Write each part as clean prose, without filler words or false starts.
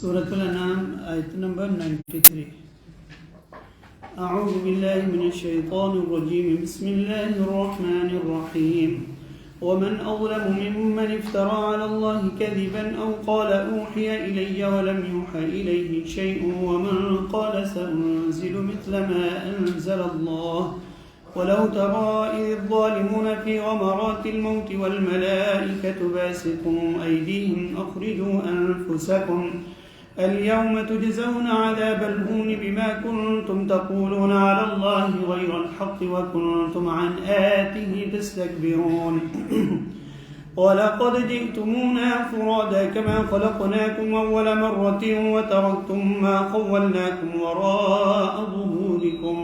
سورة الأنعام آية نمبر 93. أعوذ بالله من الشيطان الرجيم. بسم الله الرحمن الرحيم. ومن أظلم ممن افترى على الله كذبا أو قال أوحي إلي ولم يوحى إليه شيء ومن قال سأنزل مثل ما أنزل الله ولو ترى إذ الظالمون في غمرات الموت والملائكة باسطوا أيديهم أخرجوا أنفسكم اليوم تجزون عذاب الهون بما كنتم تقولون على الله غير الحق وكنتم عن آياته تستكبرون. ولقد جئتمونا فرادا كما خلقناكم أول مرة وتركتم ما خولناكم وراء ظهوركم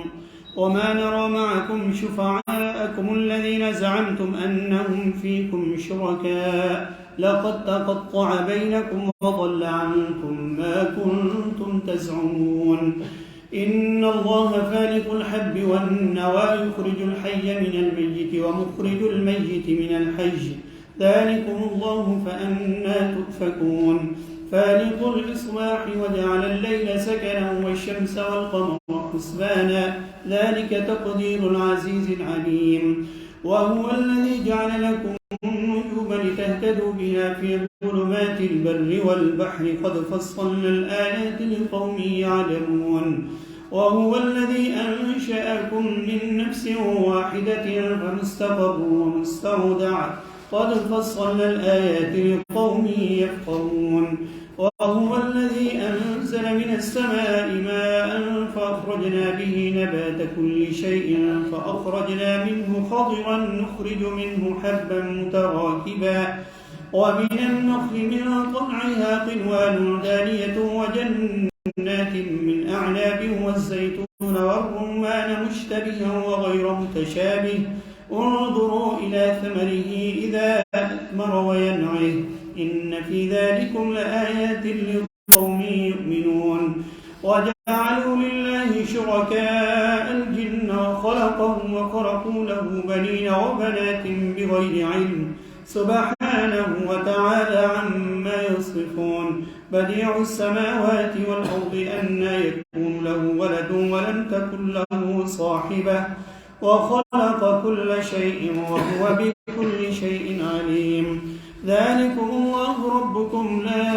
وما نرى معكم شفعاءكم الذين زعمتم أنهم فيكم شركاء لقد تقطع بينكم وضل عنكم ما كنتم تزعمون. إن الله فالق الحب والنوى يخرج الحي من الميت ومخرج الميت من الحي ذلكم الله فأنى تؤفكون. فالق الإصباح وجعل الليل سكنا والشمس والقمر حسبانا ذلك تقدير العزيز العليم. وهو الذي جعل لكم النجوم لتهتدوا بها في ظلمات البر والبحر قد فصلنا الآيات لقوم يعلمون. وهو الذي أنشأكم من نفس واحدة فمستقر ومستودع قد فصلنا الآيات لقوم يفقهون. وهو الذي أنزل من السماء ماء فأخرجنا به نبات كل شيء فأخرجنا منه خضرا نخرج منه حبا متراكبا ومن النخل من طلعها قنوان دانية وجنات من أعناب والزيتون والرمان مشتبها وغير متشابه انظروا إلى ثمره إذا أثمر وينعه إن في ذلكم لآيات لقوم يؤمنون. وجعلوا لله شركاء الجن وخلقهم وخرقوا له بنين وبنات بغير علم سبحانه وتعالى عما يصفون. بديع السماوات والأرض أنى يكون له ولد ولم تكن له صاحبة وخلق كل شيء وهو بكل شيء عليم. ذلكم الله ربكم لا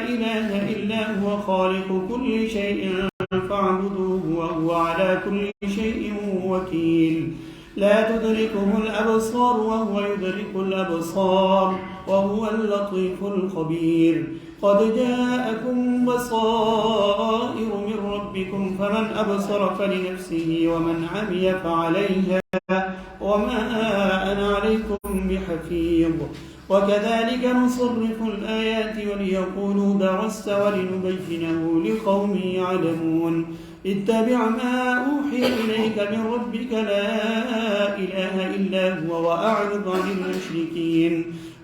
إله إلا هو خالق كل شيء فاعبدوه وهو على كل شيء وكيل. لا تدركه الأبصار وهو يدرك الأبصار وهو اللطيف الخبير. قد جاءكم بصائر من ربكم فمن أبصر فلنفسه ومن عمي فعليها وما أنا عليكم بحفيظ. وكذلك نصرف الآيات وليقولوا درست ولنبينه لقوم يعلمون. اتبع ما أوحي إليك من ربك لا إله إلا هو وأعرض عن المشركين.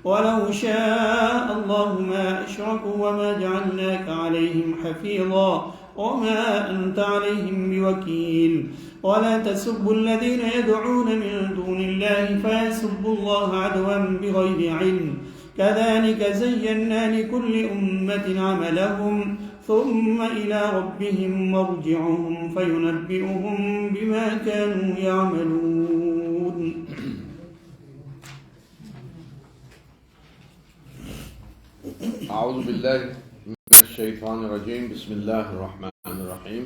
ولو شاء الله ما أشركوا وما جعلناك عليهم حفيظا وما أنت عليهم بوكيل. ولا تسبوا الذين يدعون من دون الله فيسبوا الله عدوا بغير علم كذلك زينا لكل أمة عملهم ثم إلى ربهم مرجعهم فينبئهم بما كانوا يعملون. أعوذ بالله من الشيطان الرجيم. بسم الله الرحمن الرحيم.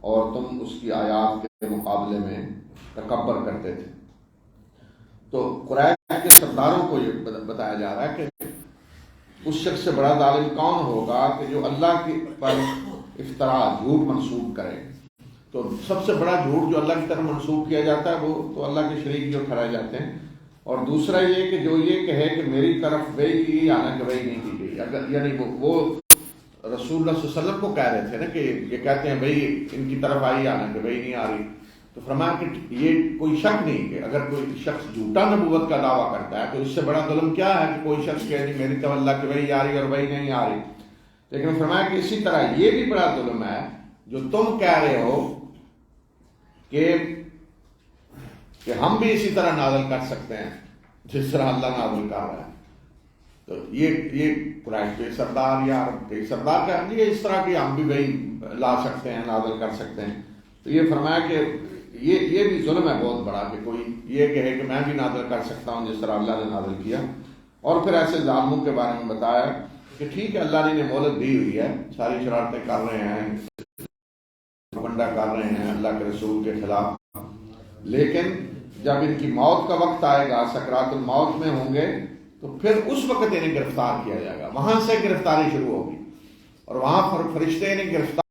اور تم اس کی آیات کے مقابلے میں تکبر کرتے تھے۔ تو قریش کے سرداروں کو یہ بتایا جا رہا ہے کہ اس شخص سے بڑا ظالم کون ہوگا کہ جو اللہ کے پر افتراء، جھوٹ منسوب کرے۔ تو سب سے بڑا جھوٹ جو اللہ کی طرف منسوب کیا جاتا ہے وہ تو اللہ کے شریک جو ٹھہرائے جاتے ہیں، اور دوسرا یہ کہ جو یہ کہے کہ میری طرف وحی کی یا نہ وحی نہیں کی گئی، اگر یعنی وہ رسول اللہ صلی اللہ علیہ وسلم کو کہہ رہے تھے نا کہ یہ کہتے ہیں بھائی ان کی طرف آئی یا نہ کہ وحی نہیں آ رہی، تو فرمایا کہ یہ کوئی شک نہیں کہ اگر کوئی شخص جھوٹا نبوت کا دعویٰ کرتا ہے تو اس سے بڑا ظلم کیا ہے کہ کوئی شخص کہے نہیں میری طرف اللہ کی وحی آ رہی اور وحی نہیں آ رہی۔ لیکن فرمایا کہ اسی طرح یہ بھی بڑا ظلم ہے جو تم کہہ رہے ہو کہ ہم بھی اسی طرح نازل کر سکتے ہیں جس طرح اللہ نازل کر رہا ہے۔ تو یہ قریش کے سردار یا عرب کے سردار کا یہ اس طرح کی ہم بھی وہی لا سکتے ہیں، نازل کر سکتے ہیں۔ تو یہ فرمایا کہ یہ بھی ظلم ہے بہت بڑا کہ کوئی یہ کہے کہ میں بھی نازل کر سکتا ہوں جس طرح اللہ نے نازل کیا۔ اور پھر ایسے ظالموں کے بارے میں بتایا کہ ٹھیک ہے اللہ نے مہلت دی ہوئی ہے، ساری شرارتیں کر رہے ہیں، بنڈا کر رہے ہیں اللہ کے رسول کے خلاف، لیکن جب ان کی موت کا وقت آئے گا، سکرات الموت میں ہوں گے، تو پھر اس وقت انہیں گرفتار کیا جائے گا، وہاں سے گرفتاری شروع ہوگی، اور وہاں فرشتے انہیں گرفتار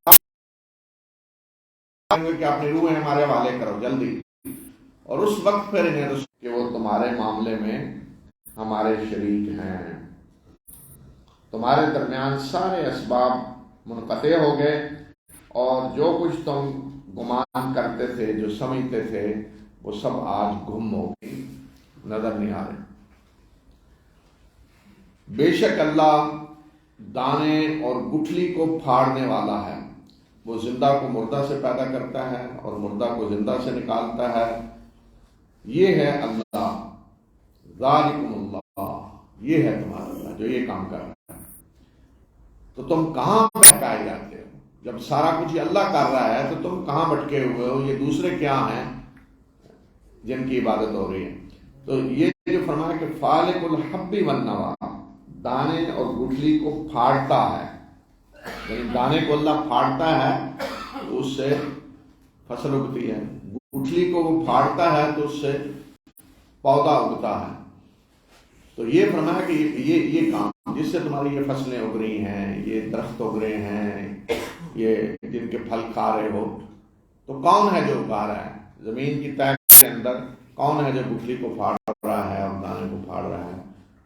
کہ اپنی روحیں ہمارے حوالے کرو جلدی، اور اس وقت پھر انہیں کہ وہ تمہارے معاملے میں ہمارے شریک ہیں، تمہارے درمیان سارے اسباب منقطع ہو گئے، اور جو کچھ تم گمان کرتے تھے، جو سمجھتے تھے، وہ سب آج گم ہو گئی، نظر نہیں آ رہے۔ بے شک اللہ دانے اور گٹھلی کو پھاڑنے والا ہے، وہ زندہ کو مردہ سے پیدا کرتا ہے اور مردہ کو زندہ سے نکالتا ہے، یہ ہے اللہ، ذالکم اللہ، یہ ہے تمہارا اللہ جو یہ کام کر رہا ہے۔ تو تم کہاں بہکائے جاتے ہو؟ جب سارا کچھ یہ اللہ کر رہا ہے تو تم کہاں بھٹکے ہوئے ہو؟ یہ دوسرے کیا ہیں جن کی عبادت ہو رہی ہے؟ تو یہ جو فرمایا کہ فالق الحب والنوى، دانے اور گٹھلی کو پھاڑتا ہے، یعنی دانے کو اللہ پھاڑتا ہے تو اس سے فصل اگتی ہے، گٹھلی کو وہ پھاڑتا ہے تو اس سے پودا اگتا ہے۔ تو یہ فرمایا کہ یہ کام جس سے تمہاری یہ فصلیں اگ رہی ہیں، یہ درخت اگ رہے ہیں، یہ جن کے پھل کھا رہے ہو، تو کون ہے جو اگا رہا ہے؟ زمین کی تہ کے اندر کون ہے جو گٹھلی کو پھاڑ رہا ہے اور دانے کو پھاڑ رہا ہے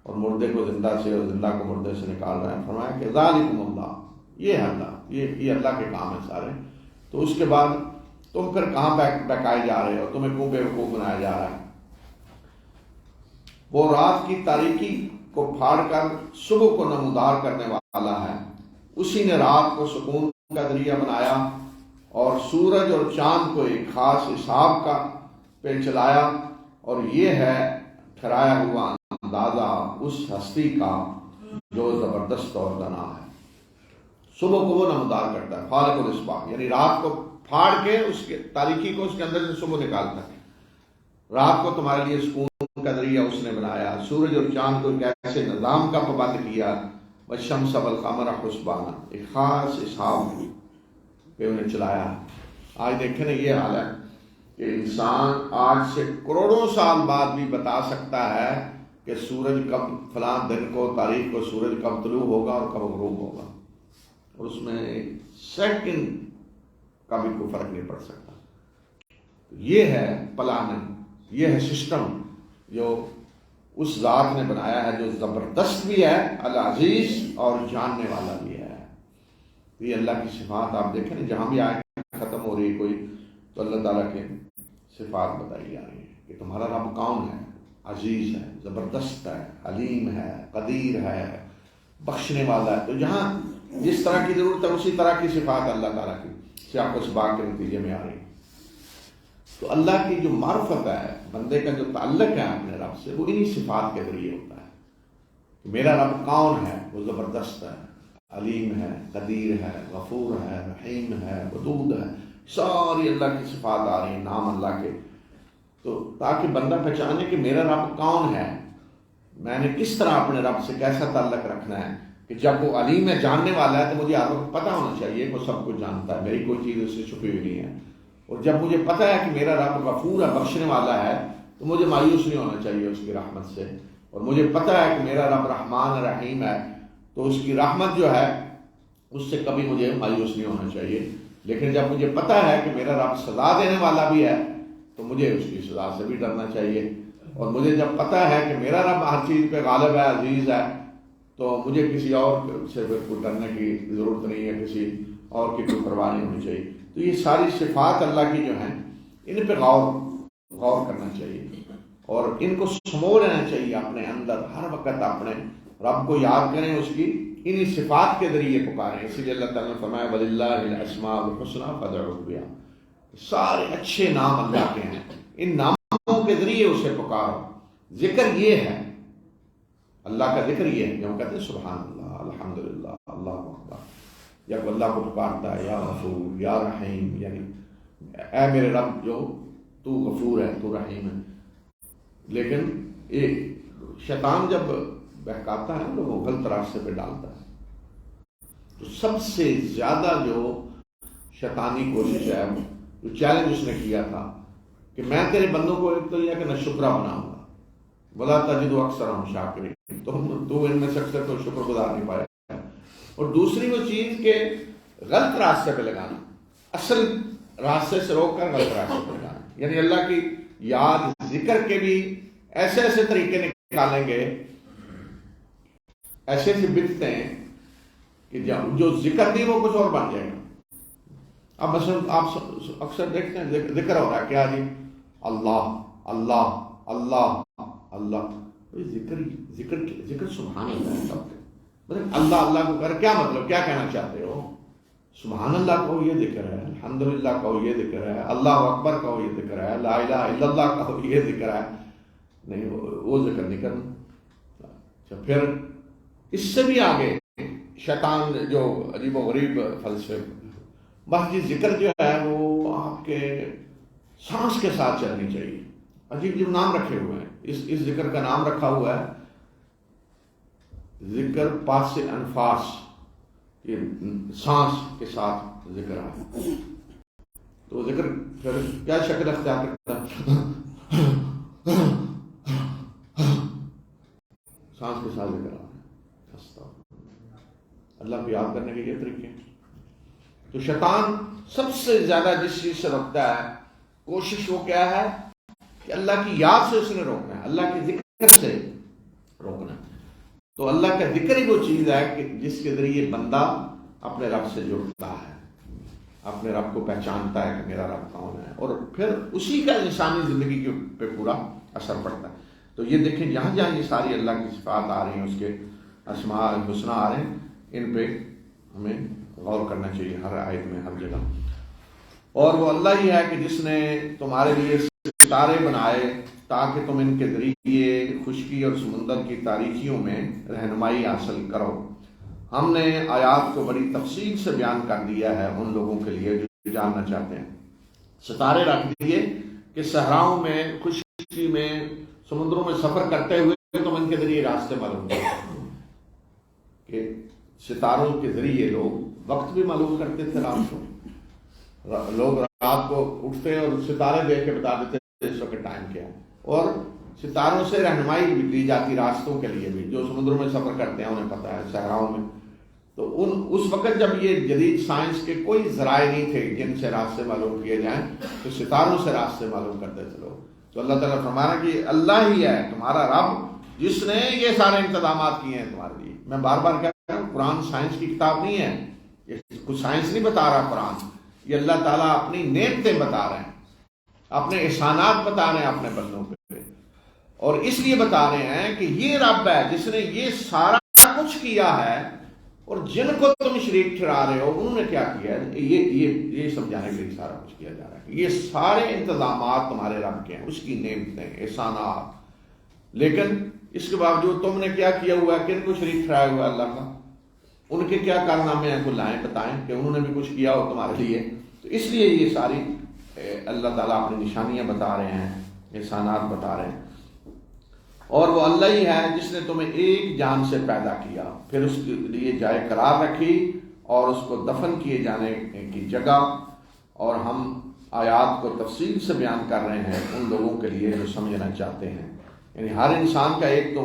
اور مردے کو زندہ سے اور زندہ کو مردے سے نکال رہا ہے؟ فرمایا کہ ذالکم اللہ، یہ ہے اللہ، یہ اللہ کے کام ہے سارے۔ تو اس کے بعد تم پھر کہاں بہکائے جا رہے ہو؟ تمہیں کیوں بیوقوف بنایا جا رہا ہے؟ وہ رات کی تاریکی کو پھاڑ کر صبح کو نمودار کرنے والا ہے، اسی نے رات کو سکون کا ذریعہ بنایا اور سورج اور چاند کو ایک خاص حساب کا پہ چلایا، اور یہ ہے ٹھہرایا ہوا اندازہ اس ہستی کا جو زبردست اور دانا ہے۔ صبح کو وہ نمودار کرتا ہے، فالق الاسباح، یعنی رات کو پھاڑ کے اس کے تاریکی کو اس کے اندر سے صبح نکالتا ہے۔ رات کو تمہارے لیے سکون کا ذریعہ اس نے بنایا، سورج اور چاند کو ایک ایسے نظام کا پابند کیا، والشمس والقمر حسبانا، ایک خاص حساب پہ انہیں چلایا۔ آج دیکھیں نا یہ حال ہے کہ انسان آج سے کروڑوں سال بعد بھی بتا سکتا ہے کہ سورج کب فلاں دن کو تاریخ کو سورج کب طلوع ہوگا اور کب غروب ہوگا، اور اس میں سیکنڈ کا بھی کوئی فرق نہیں پڑ سکتا۔ یہ ہے پلاننگ، یہ ہے سسٹم جو اس ذات نے بنایا ہے جو زبردست بھی ہے، العزیز اور جاننے والا بھی ہے۔ یہ اللہ کی صفات آپ دیکھیں نا، جہاں بھی آئے ختم ہو رہی کوئی تو اللہ تعالیٰ کے صفات بتائی جا رہی ہیں کہ تمہارا رب کون ہے، عزیز ہے، زبردست ہے، علیم ہے، قدیر ہے، بخشنے والا ہے۔ تو جہاں جس طرح کی ضرورت ہے اسی طرح کی صفات اللہ تعالیٰ کی سیاق و سباق کے نتیجے میں آ رہی ہیں۔ تو اللہ کی جو معرفت ہے، بندے کا جو تعلق ہے اپنے رب سے، وہ انہی صفات کے ذریعے ہوتا ہے کہ میرا رب کون ہے، وہ زبردست ہے، علیم ہے، قدیر ہے، غفور ہے، رحیم ہے، ودود ہے، ساری اللہ کی صفات آ رہی ہیں، نام اللہ کے۔ تو تاکہ بندہ پہچانے کہ میرا رب کون ہے، میں نے کس طرح اپنے رب سے کیسا تعلق رکھنا ہے کہ جب وہ علیم ہے، جاننے والا ہے، تو مجھے ہر وقت پتہ ہونا چاہیے کہ وہ سب کچھ جانتا ہے، میری کوئی چیز اس سے چھپی ہوئی نہیں ہے. اور جب مجھے پتہ ہے کہ میرا رب غفور ہے، بخشنے والا ہے، تو مجھے مایوس نہیں ہونا چاہیے اس کی رحمت سے. اور مجھے پتہ ہے کہ میرا رب رحمان رحیم ہے، تو اس کی رحمت جو ہے اس سے کبھی مجھے مایوس نہیں ہونا چاہیے. لیکن جب مجھے پتہ ہے کہ میرا رب سزا دینے والا بھی ہے، تو مجھے اس کی سزا سے بھی ڈرنا چاہیے. اور مجھے جب پتہ ہے کہ میرا رب ہر چیز پہ غالب ہے، عزیز ہے، تو مجھے کسی اور سے کوئی ڈرنے کی ضرورت نہیں ہے، کسی اور کی کوئی پرواہ نہیں ہونی چاہیے. تو یہ ساری صفات اللہ کی جو ہیں، ان پہ غور کرنا چاہیے اور ان کو سمو لینا چاہیے اپنے اندر. ہر وقت اپنے رب کو یاد کریں، اس کی انہی صفات کے ذریعے پکاریں. اسی لیے اللہ تعالیٰ نے فرمایا وَلِلَّهِ الْأَسْمَاءُ الْحُسْنَىٰ فَادْعُوهُ بِهَا. سارے اچھے نام اللہ کے ہیں، ان ناموں کے ذریعے اسے پکارو. ذکر یہ ہے، اللہ کا ذکر یہ ہے کہ ہم کہتے ہیں سبحان اللہ، الحمدللہ، اللہ اکبر. یا اللہ کو پکارتا ہے یا غفور یا رحیم، یعنی اے میرے رب جو تو غفور ہے، تو رحیم ہے. لیکن شیطان جب بہکاتا ہے تو وہ غلط راستے پہ ڈالتا ہے. تو سب سے زیادہ جو شیطانی کوشش ہے، جو چیلنج اس نے کیا تھا کہ میں تیرے بندوں کو ایک تو یہ کہ نہ شکرا بناؤں گا، وَلَا تَجِدُ أَكْثَرَهُمْ شَاكِرِينَ، تو ان میں سے اکثر کوئی شکر گزار نہیں پائے. اور دوسری وہ چیز کہ غلط راستے پہ لگانا، اصل راستے سے روک کر غلط راستے پہ لگانا. یعنی اللہ کی یاد ذکر کے بھی ایسے ایسے طریقے نکالیں گے، ایسے ایسے بدعتیں ہیں کہ جو ذکر نہیں وہ کچھ اور بن جائے گا. اب مثلا آپ اکثر دیکھتے ہیں ذکر ہو رہا ہے کیا جی، اللہ اللہ اللہ اللہ. ذکر سبحان اللہ ہے. مطلب اللہ اللہ کو کر کیا مطلب، کیا کہنا چاہتے ہو؟ سبحان اللہ کہو یہ ذکر ہے، الحمدللہ کہو یہ ذکر ہے، اللہ اکبر کہو یہ ذکر ہے، لا الہ الا اللہ کہو یہ ذکر ہے. نہیں، وہ ذکر نہیں کرنا. اچھا، پھر اس سے بھی آگے شیطان جو عجیب و غریب فلسفے، بس یہ ذکر جو ہے وہ آپ کے سانس کے ساتھ چلنی چاہیے. عجیب عجیب نام رکھے ہوئے ہیں. اس ذکر کا نام رکھا ہوا ہے ذکر پاس انفاس، یہ سانس کے ساتھ ذکر ہے. تو ذکر پھر کیا شکل اختیار کرتا ہے؟ سانس کے ساتھ ذکر ہے. اللہ کو یاد کرنے کے یہ طریقے ہیں. تو شیطان سب سے زیادہ جس چیز سے روکتا ہے، کوشش وہ کیا ہے کہ اللہ کی یاد سے اس نے روکنا ہے، اللہ کے ذکر سے روکنا ہے. تو اللہ کا ذکر ہی وہ چیز ہے کہ جس کے ذریعے بندہ اپنے رب سے جڑتا ہے، اپنے رب کو پہچانتا ہے کہ میرا رب کون ہے، اور پھر اسی کا انسانی زندگی کے پہ پورا اثر پڑتا ہے. تو یہ دیکھیں جہاں جہاں یہ ساری اللہ کی صفات آ رہی ہیں، اس کے اسماء الحسنیٰ آ رہے ہیں، ان پہ ہمیں غور کرنا چاہیے ہر آیت میں، ہر جگہ. اور وہ اللہ ہی ہے کہ جس نے تمہارے لیے ستارے بنائے تاکہ تم ان کے ذریعے خشکی اور سمندر کی تاریکیوں میں رہنمائی حاصل کرو. ہم نے آیات کو بڑی تفصیل سے بیان کر دیا ہے ان لوگوں کے لیے جو جاننا چاہتے ہیں. ستارے رکھ دیے کہ صحراؤں میں، خشکی میں، سمندروں میں سفر کرتے ہوئے تم ان کے ذریعے راستے معلوم کرو. کہ ستاروں کے ذریعے لوگ وقت بھی معلوم کرتے تھے. رات کو لوگ رات کو اٹھتے اور ستارے دیکھ کے بتا دیتے اس وقت ٹائم کیا ہے. اور ستاروں سے رہنمائی بھی دی جاتی راستوں کے لیے بھی، جو سمندروں میں سفر کرتے ہیں انہیں پتہ ہے، صحراؤں میں. تو اس وقت جب یہ جدید سائنس کے کوئی ذرائع نہیں تھے جن سے راستے معلوم کیے جائیں، تو ستاروں سے راستے معلوم کرتے تھے لوگ. تو اللہ تعالیٰ فرمانا کہ اللہ ہی ہے تمہارا رب جس نے یہ سارے انتظامات کیے ہیں تمہارے لیے. میں بار بار کہہ رہا ہوں، قرآن سائنس کی کتاب نہیں ہے، یہ کچھ سائنس نہیں بتا رہا قرآن. یہ اللہ تعالیٰ اپنی نعمتیں بتا رہے ہیں، اپنے احسانات بتا رہے ہیں اپنے بندوں پہ. اور اس لیے بتا رہے ہیں کہ یہ رب ہے جس نے یہ سارا کچھ کیا ہے، اور جن کو تم شریک ٹھہرا رہے ہو انہوں نے کیا کیا ہے، یہ سمجھانے کے لیے سارا کچھ کیا جا رہا ہے. یہ سارے انتظامات تمہارے رب کے ہیں، اس کی نعمتیں، احسانات. لیکن اس کے باوجود تم نے کیا کیا ہوا ہے، کن کو شریک ٹھہرایا ہوا ہے اللہ کا، ان کے کیا کارنامے ہیں، کو لائیں بتائیں کہ انہوں نے بھی کچھ کیا ہو تمہارے لیے. تو اس لیے یہ ساری اللہ تعالیٰ اپنی نشانیاں بتا رہے ہیں، احسانات بتا رہے ہیں. اور وہ اللہ ہی ہے جس نے تمہیں ایک جان سے پیدا کیا، پھر اس کے لیے جائے قرار رکھی اور اس کو دفن کیے جانے کی جگہ، اور ہم آیات کو تفصیل سے بیان کر رہے ہیں ان لوگوں کے لیے جو سمجھنا چاہتے ہیں۔ یعنی ہر انسان کا ایک تو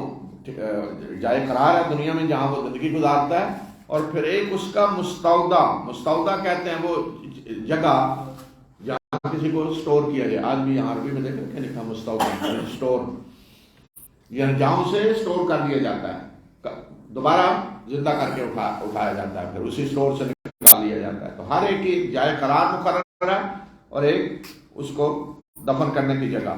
جائے قرار ہے دنیا میں جہاں وہ زندگی گزارتا ہے، اور پھر ایک اس کا مستودع کہتے ہیں وہ جگہ جہاں کسی کو سٹور کیا جائے۔ آج بھی یہاں عربی میں دیکھ کے لکھا مستودع سٹور، یعنی جہاں اسے سٹور کر دیا جاتا ہے، دوبارہ زندہ کر کے اٹھایا جاتا ہے، پھر اسی سٹور سے نکال لیا جاتا ہے۔ تو ہر ایک کی جائے قرار مقرر ہے اور ایک اس کو دفن کرنے کی جگہ۔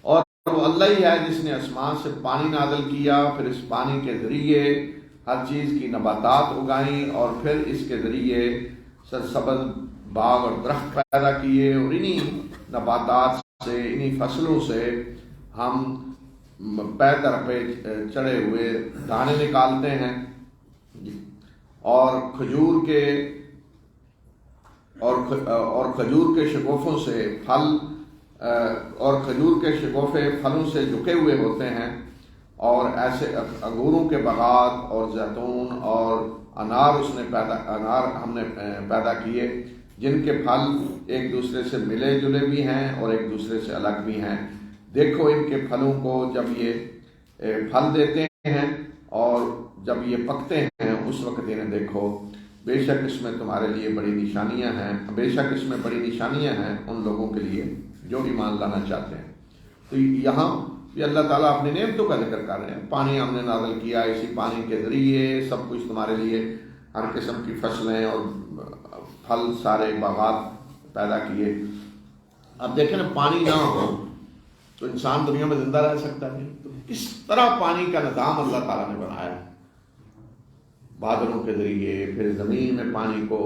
اور وہ اللہ ہی ہے جس نے آسمان سے پانی نازل کیا، پھر اس پانی کے ذریعے ہر چیز کی نباتات اگائیں، اور پھر اس کے ذریعے سرسبز باغ اور درخت پیدا کیے، اور انہی نباتات سے، انہی فصلوں سے ہم پے در پہ چڑھے ہوئے دانے نکالتے ہیں، اور کھجور کے شگوفوں سے پھل، اور کھجور کے شگوفے پھلوں سے جھکے ہوئے ہوتے ہیں، اور ایسے انگوروں کے باغات اور زیتون اور انار ہم نے پیدا کیے، جن کے پھل ایک دوسرے سے ملے جلے بھی ہیں اور ایک دوسرے سے الگ بھی ہیں۔ دیکھو ان کے پھلوں کو جب یہ پھل دیتے ہیں اور جب یہ پکتے ہیں اس وقت انہیں دیکھو، بے شک اس میں تمہارے لیے بڑی نشانیاں ہیں، بے شک اس میں بڑی نشانیاں ہیں ان لوگوں کے لیے جو ایمان لانا چاہتے ہیں۔ تو یہاں یہ اللہ تعالیٰ اپنی نعمتوں کا ذکر کر رہے ہیں۔ پانی ہم نے نازل کیا، اسی پانی کے ذریعے سب کچھ تمہارے لیے، ہر قسم کی فصلیں اور پھل، سارے باغات پیدا کیے۔ اب دیکھیں نا، پانی نہ ہو تو انسان دنیا میں زندہ رہ سکتا نہیں۔ تو کس طرح پانی کا نظام اللہ تعالیٰ نے بنایا، بادلوں کے ذریعے، پھر زمین میں پانی کو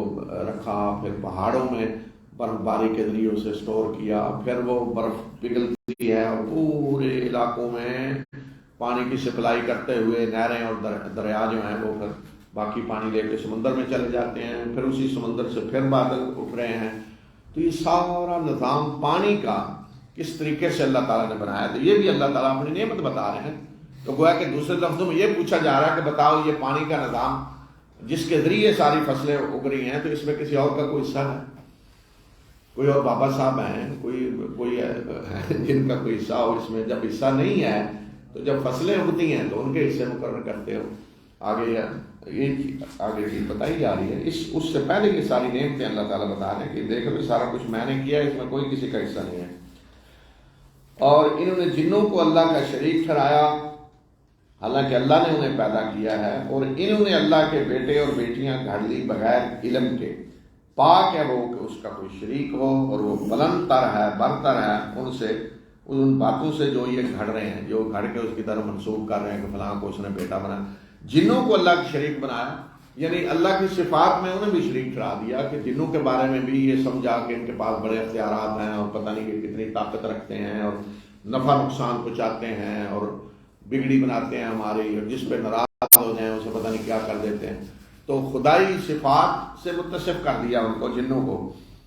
رکھا، پھر پہاڑوں میں برف باری کے ذریعے اسے سٹور کیا، پھر وہ برف پگھلتی ہے اور پورے علاقوں میں پانی کی سپلائی کرتے ہوئے نہریں اور دریا جو ہیں وہ پھر باقی پانی لے کے سمندر میں چلے جاتے ہیں، پھر اسی سمندر سے پھر بادل اٹھ رہے ہیں۔ تو یہ سارا نظام پانی کا کس طریقے سے اللہ تعالیٰ نے بنایا، تو یہ بھی اللہ تعالیٰ اپنی نعمت بتا رہے ہیں۔ تو گویا کہ دوسرے لفظوں میں یہ پوچھا جا رہا ہے کہ بتاؤ یہ پانی کا نظام جس کے ذریعے ساری فصلیں اگ رہی ہیں، تو اس میں کسی اور کا کوئی حصہ ہے؟ کوئی اور بابا صاحب ہیں، کوئی جن کا کوئی حصہ ہو اس میں؟ جب حصہ نہیں ہے تو جب فصلیں اگتی ہیں تو ان کے حصے مقرر کرتے ہو۔ آگے چیز بتائی جا رہی ہے، اس سے پہلے یہ ساری نعمتیں اللہ تعالیٰ بتا رہے ہیں کہ دیکھو سارا کچھ میں نے کیا، اس میں کوئی کسی کا حصہ نہیں ہے۔ اور انہوں نے جنوں کو اللہ کا شریک ٹھہرایا، حالانکہ اللہ نے انہیں پیدا کیا ہے، اور انہوں نے اللہ کے بیٹے اور بیٹیاں گھڑ لی بغیر علم کے۔ پاک ہے وہ کہ اس کا کوئی شریک ہو، اور وہ بلند تر ہے، برتر ہے ان باتوں سے جو یہ گھڑ رہے ہیں، جو گھڑ کے اس کی طرف منسوخ کر رہے ہیں کہ فلاں کو اس نے بیٹا بنا۔ جنوں کو اللہ کی شریک بنایا، یعنی اللہ کی صفات میں انہیں بھی شریک ٹھہرا دیا کہ جنوں کے بارے میں بھی یہ سمجھا کہ ان کے پاس بڑے اختیارات ہیں اور پتہ نہیں کہ کتنی طاقت رکھتے ہیں اور نفع نقصان پہنچاتے ہیں اور بگڑی بناتے ہیں ہماری، اور جس پہ ناراض ہو جائیں اسے پتہ نہیں کیا کر دیتے ہیں۔ تو خدائی صفات سے متصف کر دیا ان کو، جنوں کو،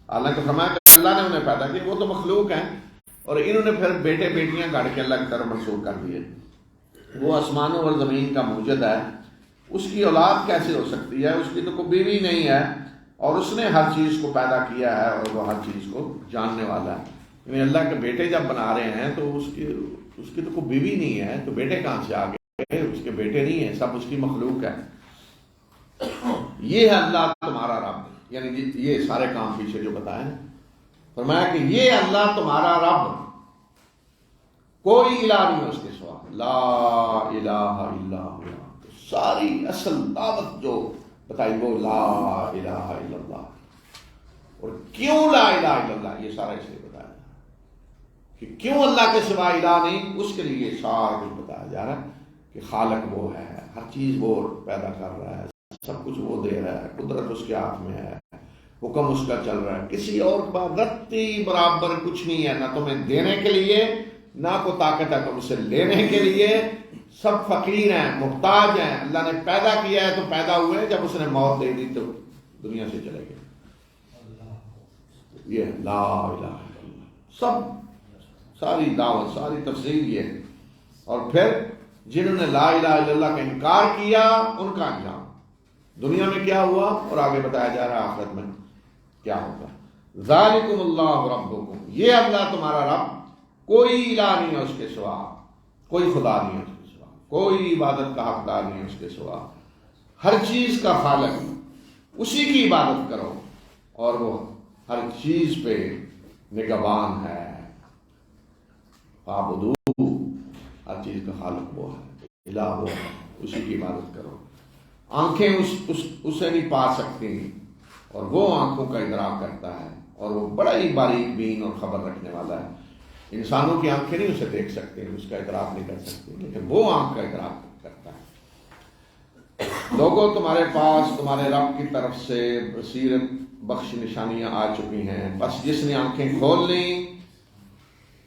حالانکہ فرمایا کہ اللہ نے انہیں پیدا کیا، وہ تو مخلوق ہیں، اور انہوں نے پھر بیٹے بیٹیاں گھڑ کے اللہ کی طرف منسوخ کر دیے۔ وہ آسمانوں اور زمین کا موجد ہے، اس کی اولاد کیسے ہو سکتی ہے؟ اس کی تو کوئی بیوی نہیں ہے، اور اس نے ہر چیز کو پیدا کیا ہے اور وہ ہر چیز کو جاننے والا ہے۔ یعنی اللہ کے بیٹے جب بنا رہے ہیں تو اس کی تو کوئی بیوی نہیں ہے، تو بیٹے کہاں سے آ گئے؟ اس کے بیٹے نہیں ہیں، سب اس کی مخلوق ہے۔ یہ ہے اللہ تمہارا رب، یعنی یہ سارے کام پیچھے جو بتائے، فرمایا کہ یہ اللہ تمہارا رب، کوئی الہ نہیں ہے اس کے سوا، لا الہ الا ہوا۔ ساری اصل دعوت جو بتائی وہ لا الہ الا اللہ، اور کیوں لا الہ الا اللہ، یہ سارا اس لیے بتایا کہ کیوں اللہ کے سوا الہ نہیں، اس کے لیے سارا کچھ بتایا جا رہا ہے کہ خالق وہ ہے، ہر چیز وہ پیدا کر رہا ہے، سب کچھ وہ دے رہا ہے، قدرت اس کے ہاتھ میں ہے، حکم اس کا چل رہا ہے، کسی اور کے پاس رتی برابر کچھ نہیں ہے، نہ تمہیں دینے کے لیے نہ کوئی طاقت ہے تم سے لینے کے لیے، سب فقیر ہیں، محتاج ہیں۔ اللہ نے پیدا کیا ہے تو پیدا ہوئے، جب اس نے موت دے دی تو دنیا سے چلے گئے۔ یہ لا الہ الا اللہ، سب ساری دعوت، ساری تفصیل یہ ہے۔ اور پھر جنہوں نے لا الہ الا اللہ کا انکار کیا ان کا انجام دنیا میں کیا ہوا اور آگے بتایا جا رہا ہے آخرت میں کیا ہوگا. ذالکم اللہ ربکم، یہ اللہ تمہارا رب، کوئی الہ نہیں ہے اس کے سوا، کوئی خدا نہیں ہے اس کے سوا، کوئی عبادت کا حقدار نہیں ہے اس کے سوا، ہر چیز کا خالق، اسی کی عبادت کرو اور وہ ہر چیز پہ نگہبان ہے. فاعبدوہ، ہر چیز کا خالق وہ ہے، الہ وہ ہے، اسی کی عبادت کرو. آنکھیں اسے نہیں پا سکتی اور وہ آنکھوں کا ادراک کرتا ہے اور وہ بڑا ہی باریک بین اور خبر رکھنے والا ہے. انسانوں کی آنکھیں نہیں اسے دیکھ سکتی، اس کا ادراک نہیں کر سکتی، لیکن وہ آنکھ کا ادراک کرتا ہے. لوگوں تمہارے پاس تمہارے رب کی طرف سے بصیرت بخش نشانیاں آ چکی ہیں، بس جس نے آنکھیں کھول لیں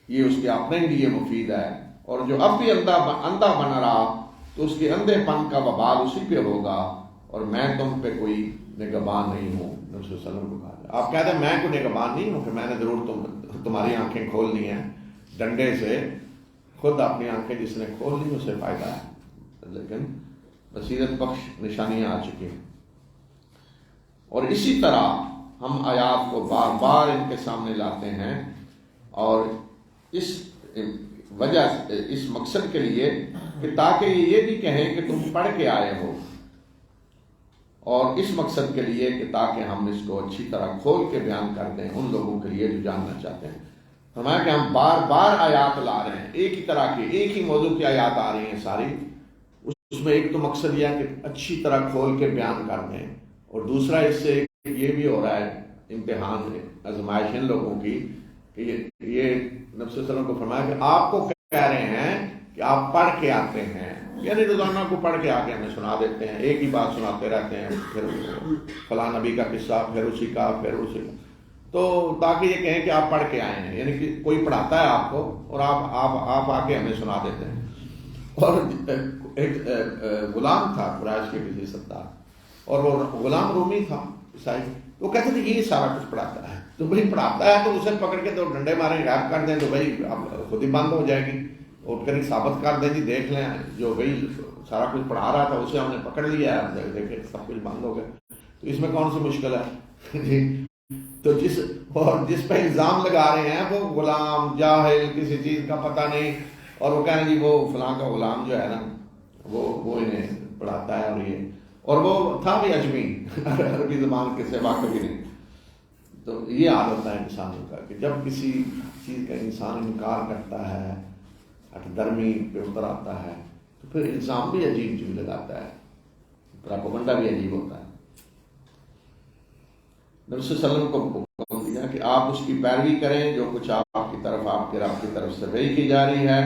یہ اس کے اپنے لیے مفید ہے، اور جو اب بھی اندھا بنا رہا تو اس کے اندھے پن کا وبال اسی پہ ہوگا، اور میں تم پہ کوئی نگہبان نہیں ہوں. نبی صلی اللہ علیہ وسلم کو کہا، آپ کہتے ہیں میں کوئی نگہبان نہیں ہوں کہ میں نے ضرور تمہاری آنکھیں کھول لی ہیں ڈنڈے سے، خود اپنی آنکھیں جس نے کھول لی اسے فائدہ ہے، لیکن بصیرت بخش نشانیاں آ چکی ہیں. اور اسی طرح ہم آیات کو بار بار ان کے سامنے لاتے ہیں، اور اس وجہ اس مقصد کے لیے کہ تاکہ یہ بھی کہیں کہ تم پڑھ کے آئے ہو، اور اس مقصد کے لیے کہ تاکہ ہم اس کو اچھی طرح کھول کے بیان کر دیں ان لوگوں کے لیے جو جاننا چاہتے ہیں. فرمایا کہ ہم بار بار آیات لا رہے ہیں، ایک ہی طرح کی ایک ہی موضوع کی آیات آ رہی ہیں ساری. اس میں ایک تو مقصد یہ ہے کہ اچھی طرح کھول کے بیان کر دیں، اور دوسرا اس سے یہ بھی ہو رہا ہے امتحان آزمائش ان لوگوں کی کہ یہ نبی صلی اللہ علیہ وسلم کو فرمایا کہ آپ کو کہہ رہے ہیں کہ آپ پڑھ کے آتے ہیں، یعنی روزانہ کو پڑھ کے آ کے ہمیں سنا دیتے ہیں، ایک ہی بات سناتے رہتے ہیں، پھر فلاں نبی کا قصہ، پھر اسی کا، تو تاکہ یہ کہیں کہ آپ پڑھ کے آئے ہیں، یعنی کہ کوئی پڑھاتا ہے آپ کو اور آپ آ کے ہمیں سنا دیتے ہیں. اور ایک غلام تھا قریش کے کسی سردار، اور وہ غلام رومی تھا عیسائی، وہ کہتے تھے یہ سارا کچھ پڑھاتا ہے، تو بھائی پڑھاتا ہے تو اسے پکڑ کے 2 ڈنڈے ماریں غائب کر دیں تو بھائی اب خود ہی بند ہو جائے گی، اٹھ کر ثابت کر دیں جی دیکھ لیں جو بھائی سارا کچھ پڑھا رہا تھا اسے ہم نے پکڑ لیا ہے، دیکھیں سب کچھ بند ہو گیا، تو اس میں کون سی مشکل ہے. تو جس پہ الزام لگا رہے ہیں وہ غلام جاہل، کسی چیز کا پتہ نہیں، اور وہ کہہ رہے جی وہ فلاں کا غلام جو ہے نا وہ انہیں پڑھاتا ہے، اور وہ تھا بھی اجمی، عربی زبان کے سے واقف بھی نہیں. تو یہ عادت ہے انسانوں کا کہ جب کسی چیز کا انسان انکار کرتا ہے، ہٹ درمی پہ اتر آتا ہے، تو پھر الزام بھی عجیب چیز لگاتا ہے، پراپیگنڈا بھی عجیب ہوتا ہے. نبی صلی اللہ علیہ وسلم کو حکم دیا کہ آپ اس کی پیروی کریں، جو کچھ آپ کی طرف آپ کے رب کی طرف سے وحی کی جا رہی ہے،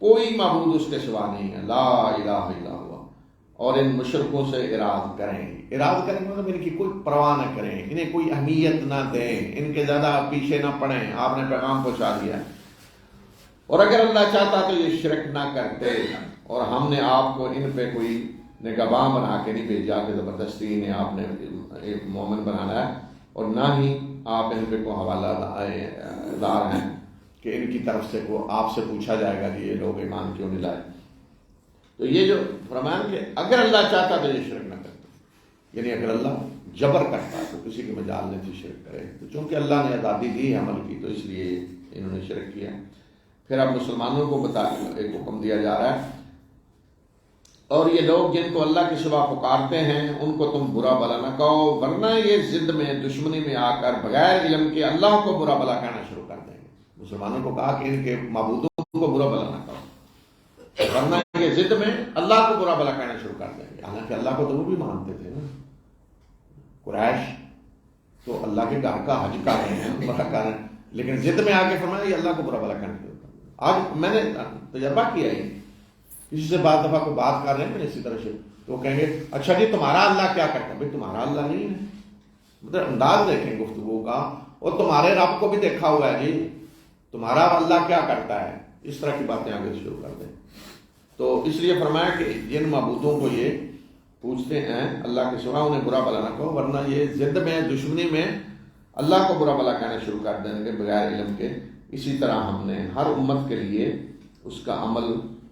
کوئی معبود اس کے سوا نہیں ہے، لا الہ الا ہوا. اور ان مشرکوں سے اعراض کریں مطلب ان کی کوئی پرواہ نہ کریں، انہیں کوئی اہمیت نہ دیں، ان کے زیادہ پیچھے نہ پڑیں، آپ نے پیغام پہنچا دیا. اور اگر اللہ چاہتا تو یہ شرک نہ کرتے، اور ہم نے آپ کو ان پہ کوئی نگہباں بنا کے نہیں بھیجا کہ زبردستی انہیں آپ نے ایک مومن بنانا ہے، اور نہ ہی آپ ان پہ کوئی حوالہ دار ہیں کہ ان کی طرف سے وہ آپ سے پوچھا جائے گا کہ یہ لوگ ایمان کیوں نہیں لائے. تو یہ جو فرمایا کہ اگر اللہ چاہتا تو یہ شرک نہ کرتا، یعنی اگر اللہ جبر کرتا تو کسی کے مجال نہیں تھی شرک کرے، تو چونکہ اللہ نے آزادی دی ہے عمل کی تو اس لیے انہوں نے شرک کیا. پھر اب مسلمانوں کو ایک حکم دیا جا رہا ہے، اور یہ لوگ جن کو اللہ کے سوا پکارتے ہیں ان کو تم برا بھلا نہ کہو، ورنہ یہ ضد میں دشمنی میں آ کر بغیر علم کے اللہ کو برا بھلا کہنا شروع کر دیں گے. مسلمانوں کو کہا کہ ان کے معبودوں کو برا بھلا نہ کہو، ورنہ یہ ضد میں اللہ کو برا بھلا کہنا شروع کر دیں گے. حالانکہ اللہ کو تو وہ بھی مانتے تھے نا، قریش تو اللہ کے گھر کا حج کر رہے ہیں، عمرہ کر رہے ہیں، لیکن ضد میں آ کے فرمایا یہ اللہ کو برا بھلا کہنا شروع کر دیں. آج میں نے تجربہ کیا ہی، کسی سے بعض دفعہ کو بات کر رہے ہیں اسی طرح سے، تو وہ کہیں گے اچھا جی تمہارا اللہ کیا کرتا ہے؟ بھائی تمہارا اللہ نہیں ہے، مطلب انداز دیکھیں گفتگو کا، اور تمہارے رب کو بھی دیکھا ہوا ہے جی، تمہارا اللہ کیا کرتا ہے، اس طرح کی باتیں آگے شروع کر دیں. تو اس لیے فرمایا کہ جن معبودوں کو یہ پوچھتے ہیں اللہ کے سوا انہیں برا بھلا نہ کہو، ورنہ یہ ضد میں دشمنی میں اللہ کو برا بھلا کہنا شروع کر دیں گے بغیر علم کے. اسی طرح ہم نے ہر امت کے لیے اس کا عمل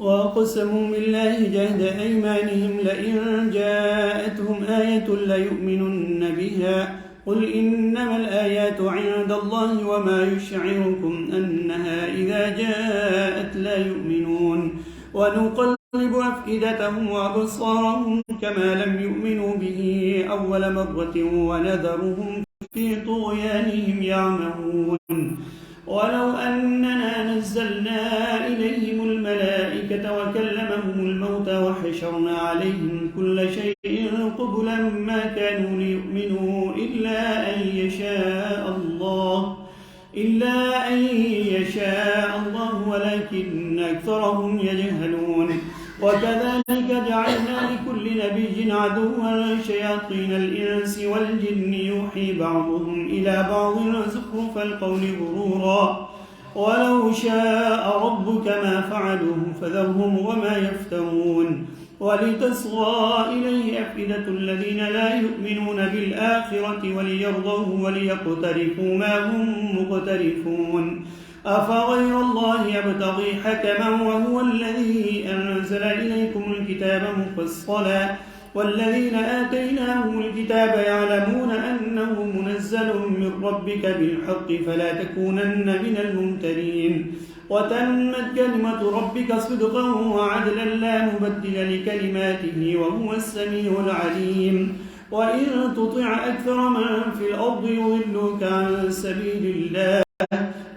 وَأَقْسَمُوا بِاللَّهِ جَهْدَ أَيْمَانِهِمْ لَئِن جَاءَتْهُمْ آيَةٌ لَيُؤْمِنُنَّ بِهَا قُلْ إِنَّمَا الْآيَاتُ عِندَ اللَّهِ وَمَا يُشْعِرُكُمْ أَنَّهَا إِذَا جَاءَتْ لَا يُؤْمِنُونَ وَنُقَلِّبُ أَفْئِدَتَهُمْ وَأَبْصَارَهُمْ كَمَا لَمْ يُؤْمِنُوا بِهِ أَوَّلَ مَرَّةٍ وَنَذَرُهُمْ في طغيانهم يعمهون ولو أننا نزلنا إليهم الملائكة وكلمهم الموت وحشرنا عليهم كل شيء قبلا ما كانوا ليؤمنوا إلا أن يشاء الله ولكن أكثرهم يجهلون وكذلك جعلنا لكل نبي عدوا شياطين الإنس والجن يوحي بعضهم إلى بعض زخرف القول غرورا ولو شاء ربك ما فعلوه فذرهم وما يفترون ولتصغى إليه أفئدة الذين لا يؤمنون بالآخرة وليرضوه وليقترفوا ما هم مقترفون أفغير الله يبتغي حكما وهو الذي أنزل إليكم الكتاب مفصلا والذين آتيناهم الكتاب يعلمون أنه منزل من ربك بالحق فلا تكونن من الممترين وتمت كلمة ربك صدقا وعدلا لا مبدل لكلماته وهو السميع العليم وإن تطع أكثر من في الأرض يضلوك عن سبيل الله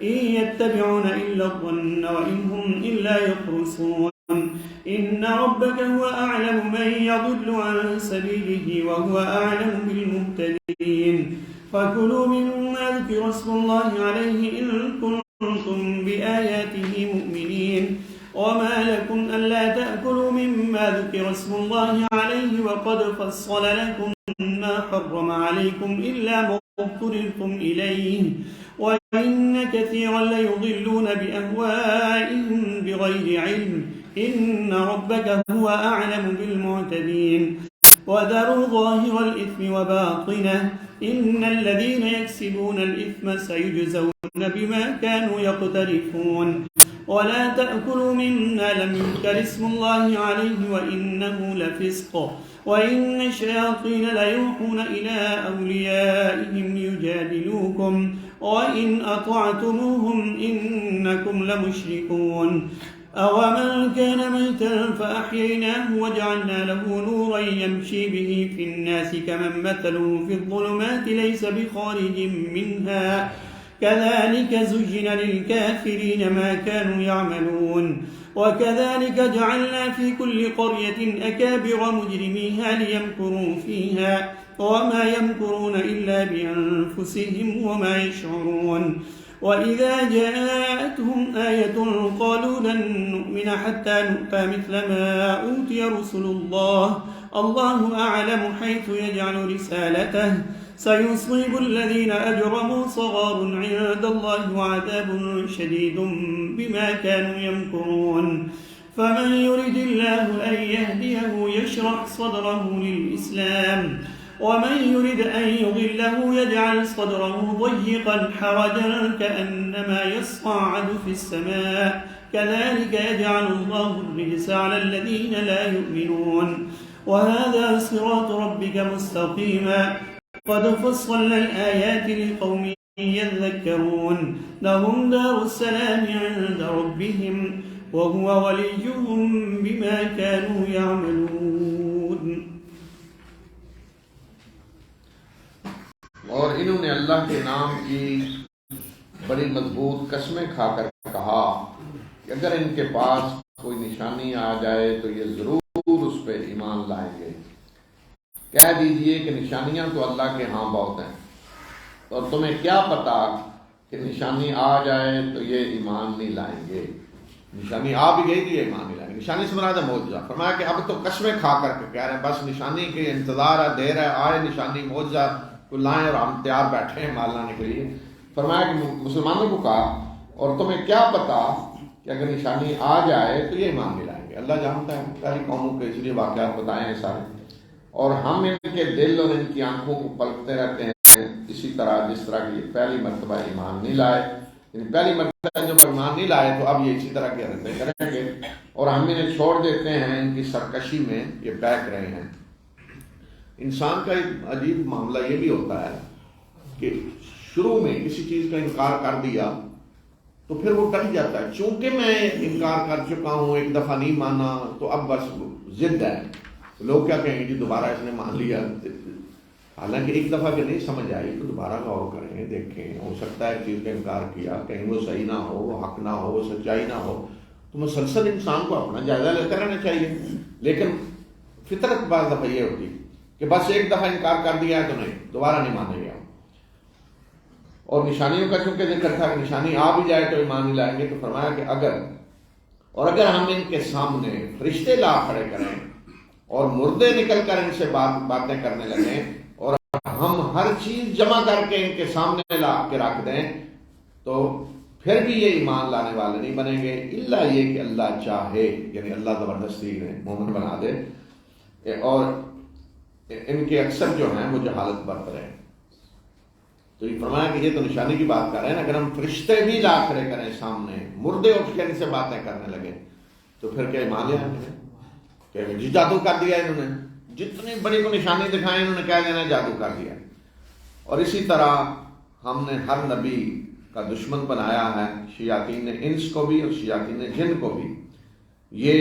إن يتبعون إلا الظن وإن هم إلا يخرصون إن ربك هو أعلم من يضل عن سبيله وهو أعلم بالمهتدين فكلوا مما ذكر اسم الله عليه إن كنتم بآياته مؤمنين وما لكم ألا تأكلوا مما ذكر اسم الله عليه وقد فصل لكم ما حرم عليكم إلا ما اضطررتم إليه وإن كثيرا ليضلون بأهوائهم بغير علم إن ربك هو أعلم بالمعتدين وذروا ظاهر الإثم وباطنه إن الذين يكسبون الإثم سيجزون بما كانوا يقترفون ولا تأكلوا مما لم يذكر اسم الله عليه وإنه لفسق وإن الشياطين ليوحون إلى أوليائهم يجادلوكم وإن أطعتموهم إنكم لمشركون أومن كان ميتا فأحييناه وجعلنا له نورا يمشي به في الناس كمن مثله في الظلمات ليس بخارج منها كذلك زين للكافرين ما كانوا يعملون وكذلك جعلنا في كل قرية أكابر مجرميها ليمكروا فيها وما يمكرون إلا بأنفسهم وما يشعرون وإذا جاءتهم آية قالوا لن نؤمن حتى نؤتى مثل ما أوتي رسل الله الله أعلم حيث يجعل رسالته سيصيب الذين أجرموا صغار عند الله وعذاب شديد بما كانوا يمكرون فمن يرد الله أن يهديه يشرح صدره للإسلام ومن يرد أن يضله يجعل صدره ضيقا حرجا كأنما يصعد في السماء كذلك يجعل الله الرجس على الذين لا يؤمنون وهذا صراط ربك مستقيما قد فصلنا الآيات لقوم يذكرون لهم دار السلام عند ربهم وهو وليهم بما كانوا يعملون. اور انہوں نے اللہ کے نام کی بڑی مضبوط قسمیں کھا کر کہا کہ اگر ان کے پاس کوئی نشانی آ جائے تو یہ ضرور اس پہ ایمان لائیں گے. کہہ دیجئے کہ نشانیاں تو اللہ کے ہاں بہت ہیں اور تمہیں کیا پتا کہ نشانی آ جائے تو یہ ایمان نہیں لائیں گے. نشانی آ بھی گئی تو یہ ایمان نہیں لائیں گے. نشانی سے مراد ہے معجزہ. فرمایا کہ اب تو قسمیں کھا کر کے کہہ رہے ہیں بس نشانی کے انتظار ہے, دیر ہے, آئے نشانی معجزہ کو لائیں اور ہم تیار بیٹھے ہیں مال لانے کے لیے. فرمایا کہ مسلمانوں کو کہا اور تمہیں کیا پتا کہ اگر نشانی آ جائے تو یہ ایمان نہیں لائیں گے. اللہ جانتا ہے ساری قوموں کے اس لیے واقعات بتائے ہیں سارے, اور ہم ان کے دل اور ان کی آنکھوں کو پلٹتے رہتے ہیں اسی طرح جس طرح کی پہلی مرتبہ ایمان نہیں لائے. یعنی پہلی مرتبہ جب ایمان نہیں لائے تو اب یہ اسی طرح کی حرکتیں کریں گے اور ہم انہیں چھوڑ دیتے ہیں ان کی سرکشی میں یہ بہک رہے ہیں. انسان کا ایک عجیب معاملہ یہ بھی ہوتا ہے کہ شروع میں کسی چیز کا انکار کر دیا تو پھر وہ ٹل جاتا ہے. چونکہ میں انکار کر چکا ہوں, ایک دفعہ نہیں مانا تو اب بس ضد ہے. لوگ کیا کہیں گے جی دوبارہ اس نے مان لیا, حالانکہ ایک دفعہ کہ نہیں سمجھ آئی تو دوبارہ غور کریں, دیکھیں. ہو سکتا ہے ایک چیز کا انکار کیا, کہیں وہ صحیح نہ ہو, وہ حق نہ ہو, وہ سچائی نہ ہو, تو مسلسل انسان کو اپنا جائزہ لیتے رہنا چاہیے. لیکن فطرت بعض دفعہ یہ ہوتی کہ بس ایک دفعہ انکار کر دیا ہے تو نہیں, دوبارہ نہیں مانے گا. اور نشانیوں کا چونکہ ذکر تھا کہ نشانی آ بھی جائے تو ایمان نہیں لائیں گے, تو فرمایا کہ اگر ہم ان کے سامنے فرشتے لا کھڑے کریں اور مردے نکل کر ان سے باتیں کرنے لگیں اور ہم ہر چیز جمع کر کے ان کے سامنے لا کے رکھ دیں تو پھر بھی یہ ایمان لانے والے نہیں بنیں گے, الا یہ کہ اللہ چاہے, یعنی اللہ زبردستی مومن بنا دے. اور ان کے اکثر جو ہیں وہ جہالت برت رہے ہیں. تو یہ فرمایا کہ یہ تو نشانی کی بات کر رہے ہیں. اگر ہم فرشتے بھی لا کھڑے کریں سامنے, مردے اٹھ کے ان سے باتیں کرنے لگے تو پھر کیا ایمان لے آئیں گے کہ جی جادو کر دیا انہوں نے, جتنی بڑی کو نشانی دکھائیں انہوں نے کہہ دینا جادو کر دیا. اور اسی طرح ہم نے ہر نبی کا دشمن بنایا ہے, شیاطین انس کو بھی اور شیاطین جن کو بھی. یہ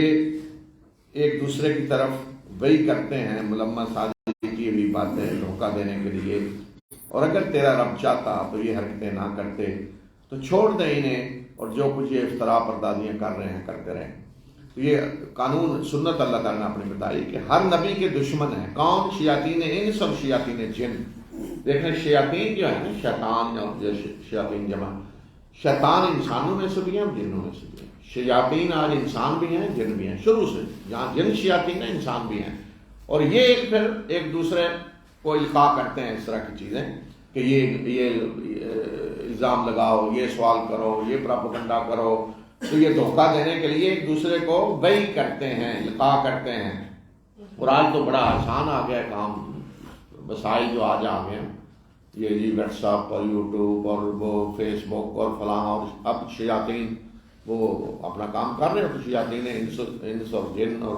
ایک دوسرے کی طرف وہی کرتے ہیں ملمس آدمی کی بھی باتیں دھوکہ دینے کے لیے. اور اگر تیرا رب چاہتا تو یہ حرکتیں نہ کرتے, تو چھوڑ دیں انہیں اور جو کچھ یہ افتراء پردازیاں کر رہے ہیں کرتے رہیں. تو یہ قانون سنت اللہ تعالیٰ نے اپنی بتائی کہ ہر نبی کے دشمن ہیں. کون؟ شیاطین انس اور شیاطین جن. دیکھیں شیاطین جو ہے نا, شیطان اور شیاطین جمع, شیطان انسانوں میں سے بھی ہیں جنوں میں سے بھی ہیں. شیاطین آج انسان بھی ہیں جن بھی ہیں, شروع سے جہاں جن شیاطین ہیں انسان بھی ہیں. اور یہ پھر ایک دوسرے کو القاء کرتے ہیں اس طرح کی چیزیں کہ یہ الزام لگاؤ, یہ سوال کرو, یہ پراپیگنڈا کرو. تو یہ دھوکہ دینے کے لیے ایک دوسرے کو وحی کرتے ہیں, القاء کرتے ہیں. اور آج تو بڑا آسان آ گیا کام, وسائل جو آج آ گئے ہیں, یہ جی واٹس ایپ اور یوٹیوب اور وہ فیس بک اور فلاں, اور اب شیاطین وہ اپنا کام کر رہے ہیں. تو شیاطین انس اور جن, اور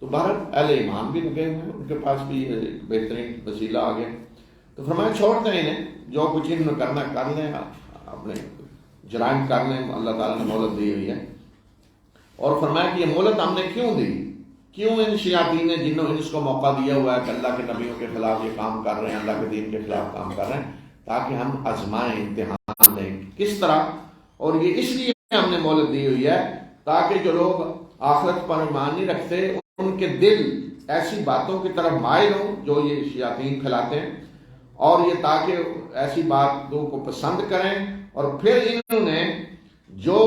تو بہرحال اہل ایمان بھی لگے ہوئے ہیں, ان کے پاس بھی بہترین وسیلہ آ گیا. تو فرمایا چھوڑ دیں انہیں, جو کچھ ان میں کرنا کر لیں, اپنے جرائم کر لیں, اللہ تعالیٰ نے مہلت دی ہوئی ہے. اور فرمایا کہ یہ مہلت ہم نے کیوں دی, کیوں ان شیاطین نے جنوں انس کو موقع دیا ہوا ہے کہ اللہ کے نبیوں کے خلاف یہ کام کر رہے ہیں, اللہ کے دین کے خلاف کام کر رہے ہیں, تاکہ ہم آزمائیں, امتحان لیں. کس طرح؟ اور یہ اس لیے ہم نے مہلت دی ہوئی ہے تاکہ جو لوگ آخرت پر ایمان نہیں رکھتے ان کے دل ایسی باتوں کی طرف مائل ہوں جو یہ شیاطین پھیلاتے ہیں، اور یہ تاکہ ایسی باتوں کو پسند کریں، اور پھر انہوں نے جو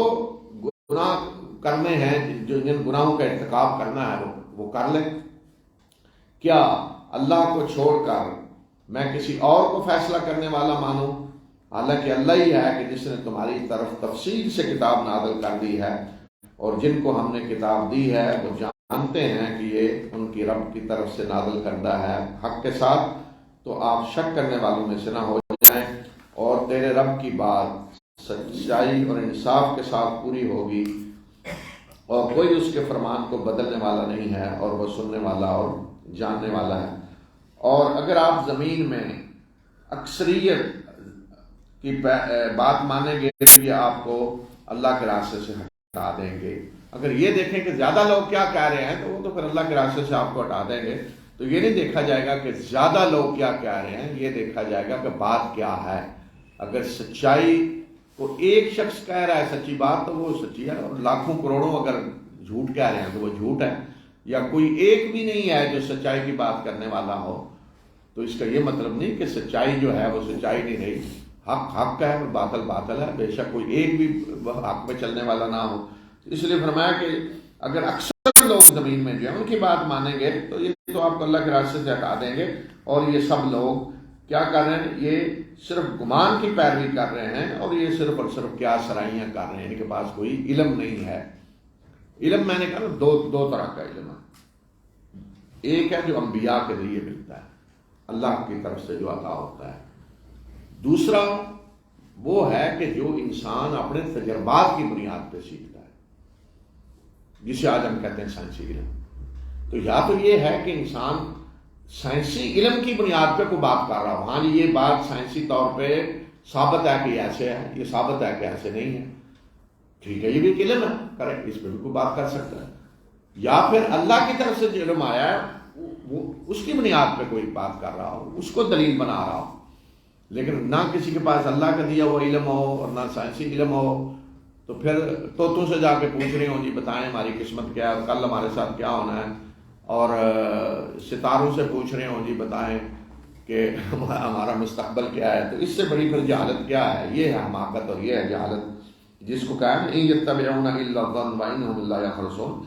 گناہ کرنے ہیں، جو جن گناہوں کا ارتکاب کرنا ہے وہ کر لیں۔ کیا اللہ کو چھوڑ کر میں کسی اور کو فیصلہ کرنے والا مانوں؟ حالانکہ اللہ ہی ہے کہ جس نے تمہاری طرف تفصیل سے کتاب نازل کر دی ہے، اور جن کو ہم نے کتاب دی ہے وہ جانتے ہیں کہ یہ ان کی رب کی طرف سے نازل کردہ ہے حق کے ساتھ، تو آپ شک کرنے والوں میں سے نہ ہو جائیں، اور تیرے رب کی بات سچائی اور انصاف کے ساتھ پوری ہوگی، اور کوئی اس کے فرمان کو بدلنے والا نہیں ہے، اور وہ سننے والا اور جاننے والا ہے۔ اور اگر آپ زمین میں اکثریت کی بات مانیں گے تو یہ آپ کو اللہ کے راستے سے ہٹا دیں گے۔ اگر یہ دیکھیں کہ زیادہ لوگ کیا کہہ رہے ہیں تو وہ تو پھر اللہ کے راستے سے آپ کو ہٹا دیں گے۔ تو یہ نہیں دیکھا جائے گا کہ زیادہ لوگ کیا کہہ رہے ہیں، یہ دیکھا جائے گا کہ بات کیا ہے۔ اگر سچائی کو ایک شخص کہہ رہا ہے سچی بات تو وہ سچی ہے، اور لاکھوں کروڑوں اگر جھوٹ کہہ رہے ہیں تو وہ جھوٹ ہے، یا کوئی ایک بھی نہیں ہے جو سچائی کی بات کرنے والا ہو، تو اس کا یہ مطلب نہیں کہ سچائی جو ہے وہ سچائی نہیں رہی۔ حق حق ہے، باطل باطل ہے، بے شک کوئی ایک بھی حق میں چلنے والا نہ ہو۔ اس لیے فرمایا کہ اگر اکثر لوگ زمین میں جو ہے ان کی بات مانیں گے تو یہ تو آپ کو اللہ کے راستے سے ہٹا دیں گے، اور یہ سب لوگ کیا کر رہے ہیں؟ یہ صرف گمان کی پیروی کر رہے ہیں، اور یہ صرف اور صرف کیا سرائیاں کر رہے ہیں، ان کے پاس کوئی علم نہیں ہے۔ علم میں نے کہا دو طرح کا علم ہے، ایک ہے جو انبیاء کے ذریعے ملتا ہے، اللہ کی طرف سے جو عطا ہوتا ہے، دوسرا وہ ہے کہ جو انسان اپنے تجربات کی بنیاد پہ سیکھتا ہے، جسے آج ہم کہتے ہیں سائنسی علم۔ تو یا تو یہ ہے کہ انسان سائنسی علم کی بنیاد پہ کوئی بات کر رہا ہو، ہاں جی یہ بات سائنسی طور پہ ثابت ہے کہ ایسے ہے، یہ ثابت ہے کہ ایسے نہیں ہے، ٹھیک ہے یہ بھی ایک علم ہے، کرے اس پہ بھی کوئی بات کر سکتا ہے۔ یا پھر اللہ کی طرف سے جو علم آیا ہے وہ اس کی بنیاد پہ کوئی بات کر رہا ہو، اس کو دلیل بنا رہا ہو، لیکن نہ کسی کے پاس اللہ کا دیا ہوا علم ہو اور نہ سائنسی علم ہو، تو پھر طوطوں سے جا کے پوچھ رہے ہوں جی بتائیں ہماری قسمت کیا ہے، کل ہمارے ساتھ کیا ہونا ہے، اور ستاروں سے پوچھ رہے ہوں جی بتائیں کہ ہمارا مستقبل کیا ہے، تو اس سے بڑی پھر جہالت کیا ہے؟ یہ ہے حماقت اور یہ ہے جہالت، جس کو کہا ہے ان یتبعون الا الظن وانهم لا يخرصون،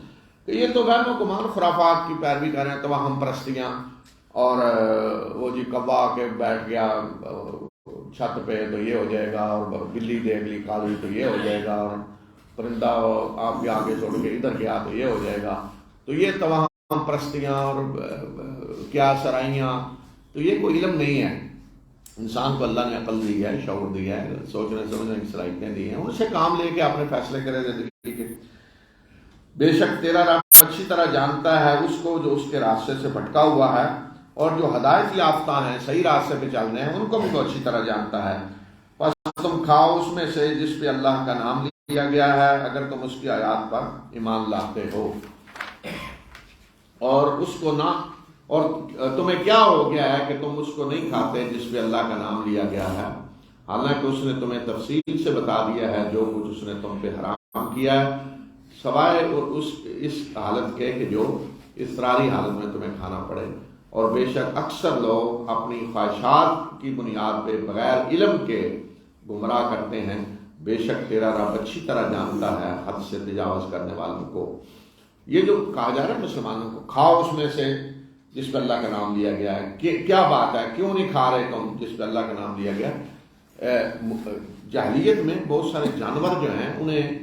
کہ یہ تو وہم و گمان خرافات کی پیروی کر رہے ہیں، توہم پرستیاں، اور وہ جی کوا کے بیٹھ گیا چھت پہ تو یہ ہو جائے گا، اور بلی دیکھ لی کالی تو یہ ہو جائے گا، اور پرندہ آپ کے آگے چھوڑ کے ادھر گیا تو یہ ہو جائے گا، تو یہ توہم پرستیاں اور کیا سرائیاں، تو یہ کوئی علم نہیں ہے۔ انسان کو اللہ نے عقل دی ہے، شعور دی ہے، سوچنے سمجھنے کی صلاحیتیں دی ہیں، ان سے کام لے کے اپنے فیصلے کرے زندگی کے۔ بے شک تیرا رب اچھی طرح جانتا ہے اس کو جو اس کے راستے سے بھٹکا ہوا ہے، اور جو ہدایت یافتہ ہیں صحیح راستے پہ چلنے ہیں ان کو بھی تو اچھی طرح جانتا ہے۔ بس تم کھاؤ اس میں سے جس پہ اللہ کا نام لیا گیا ہے، اگر تم اس کی آیات پر ایمان لاتے ہو، اور اس کو نہ، اور تمہیں کیا ہو گیا ہے کہ تم اس کو نہیں کھاتے جس پہ اللہ کا نام لیا گیا ہے، حالانکہ اس نے تمہیں تفصیل سے بتا دیا ہے جو کچھ اس نے تم پہ حرام کیا ہے، سوائے اور اس حالت کے کہ جو اضطراری حالت میں تمہیں کھانا پڑے۔ اور بے شک اکثر لوگ اپنی خواہشات کی بنیاد پہ بغیر علم کے گمراہ کرتے ہیں، بے شک تیرا رب اچھی طرح جانتا ہے حد سے تجاوز کرنے والوں کو۔ یہ جو کہا جا رہا ہے مسلمانوں کو کھاؤ اس میں سے جس پہ اللہ کا نام لیا گیا ہے، کیا بات ہے؟ کیوں نہیں کھا رہے تم جس پہ اللہ کا نام لیا گیا؟ جاہلیت میں بہت سارے جانور جو ہیں انہیں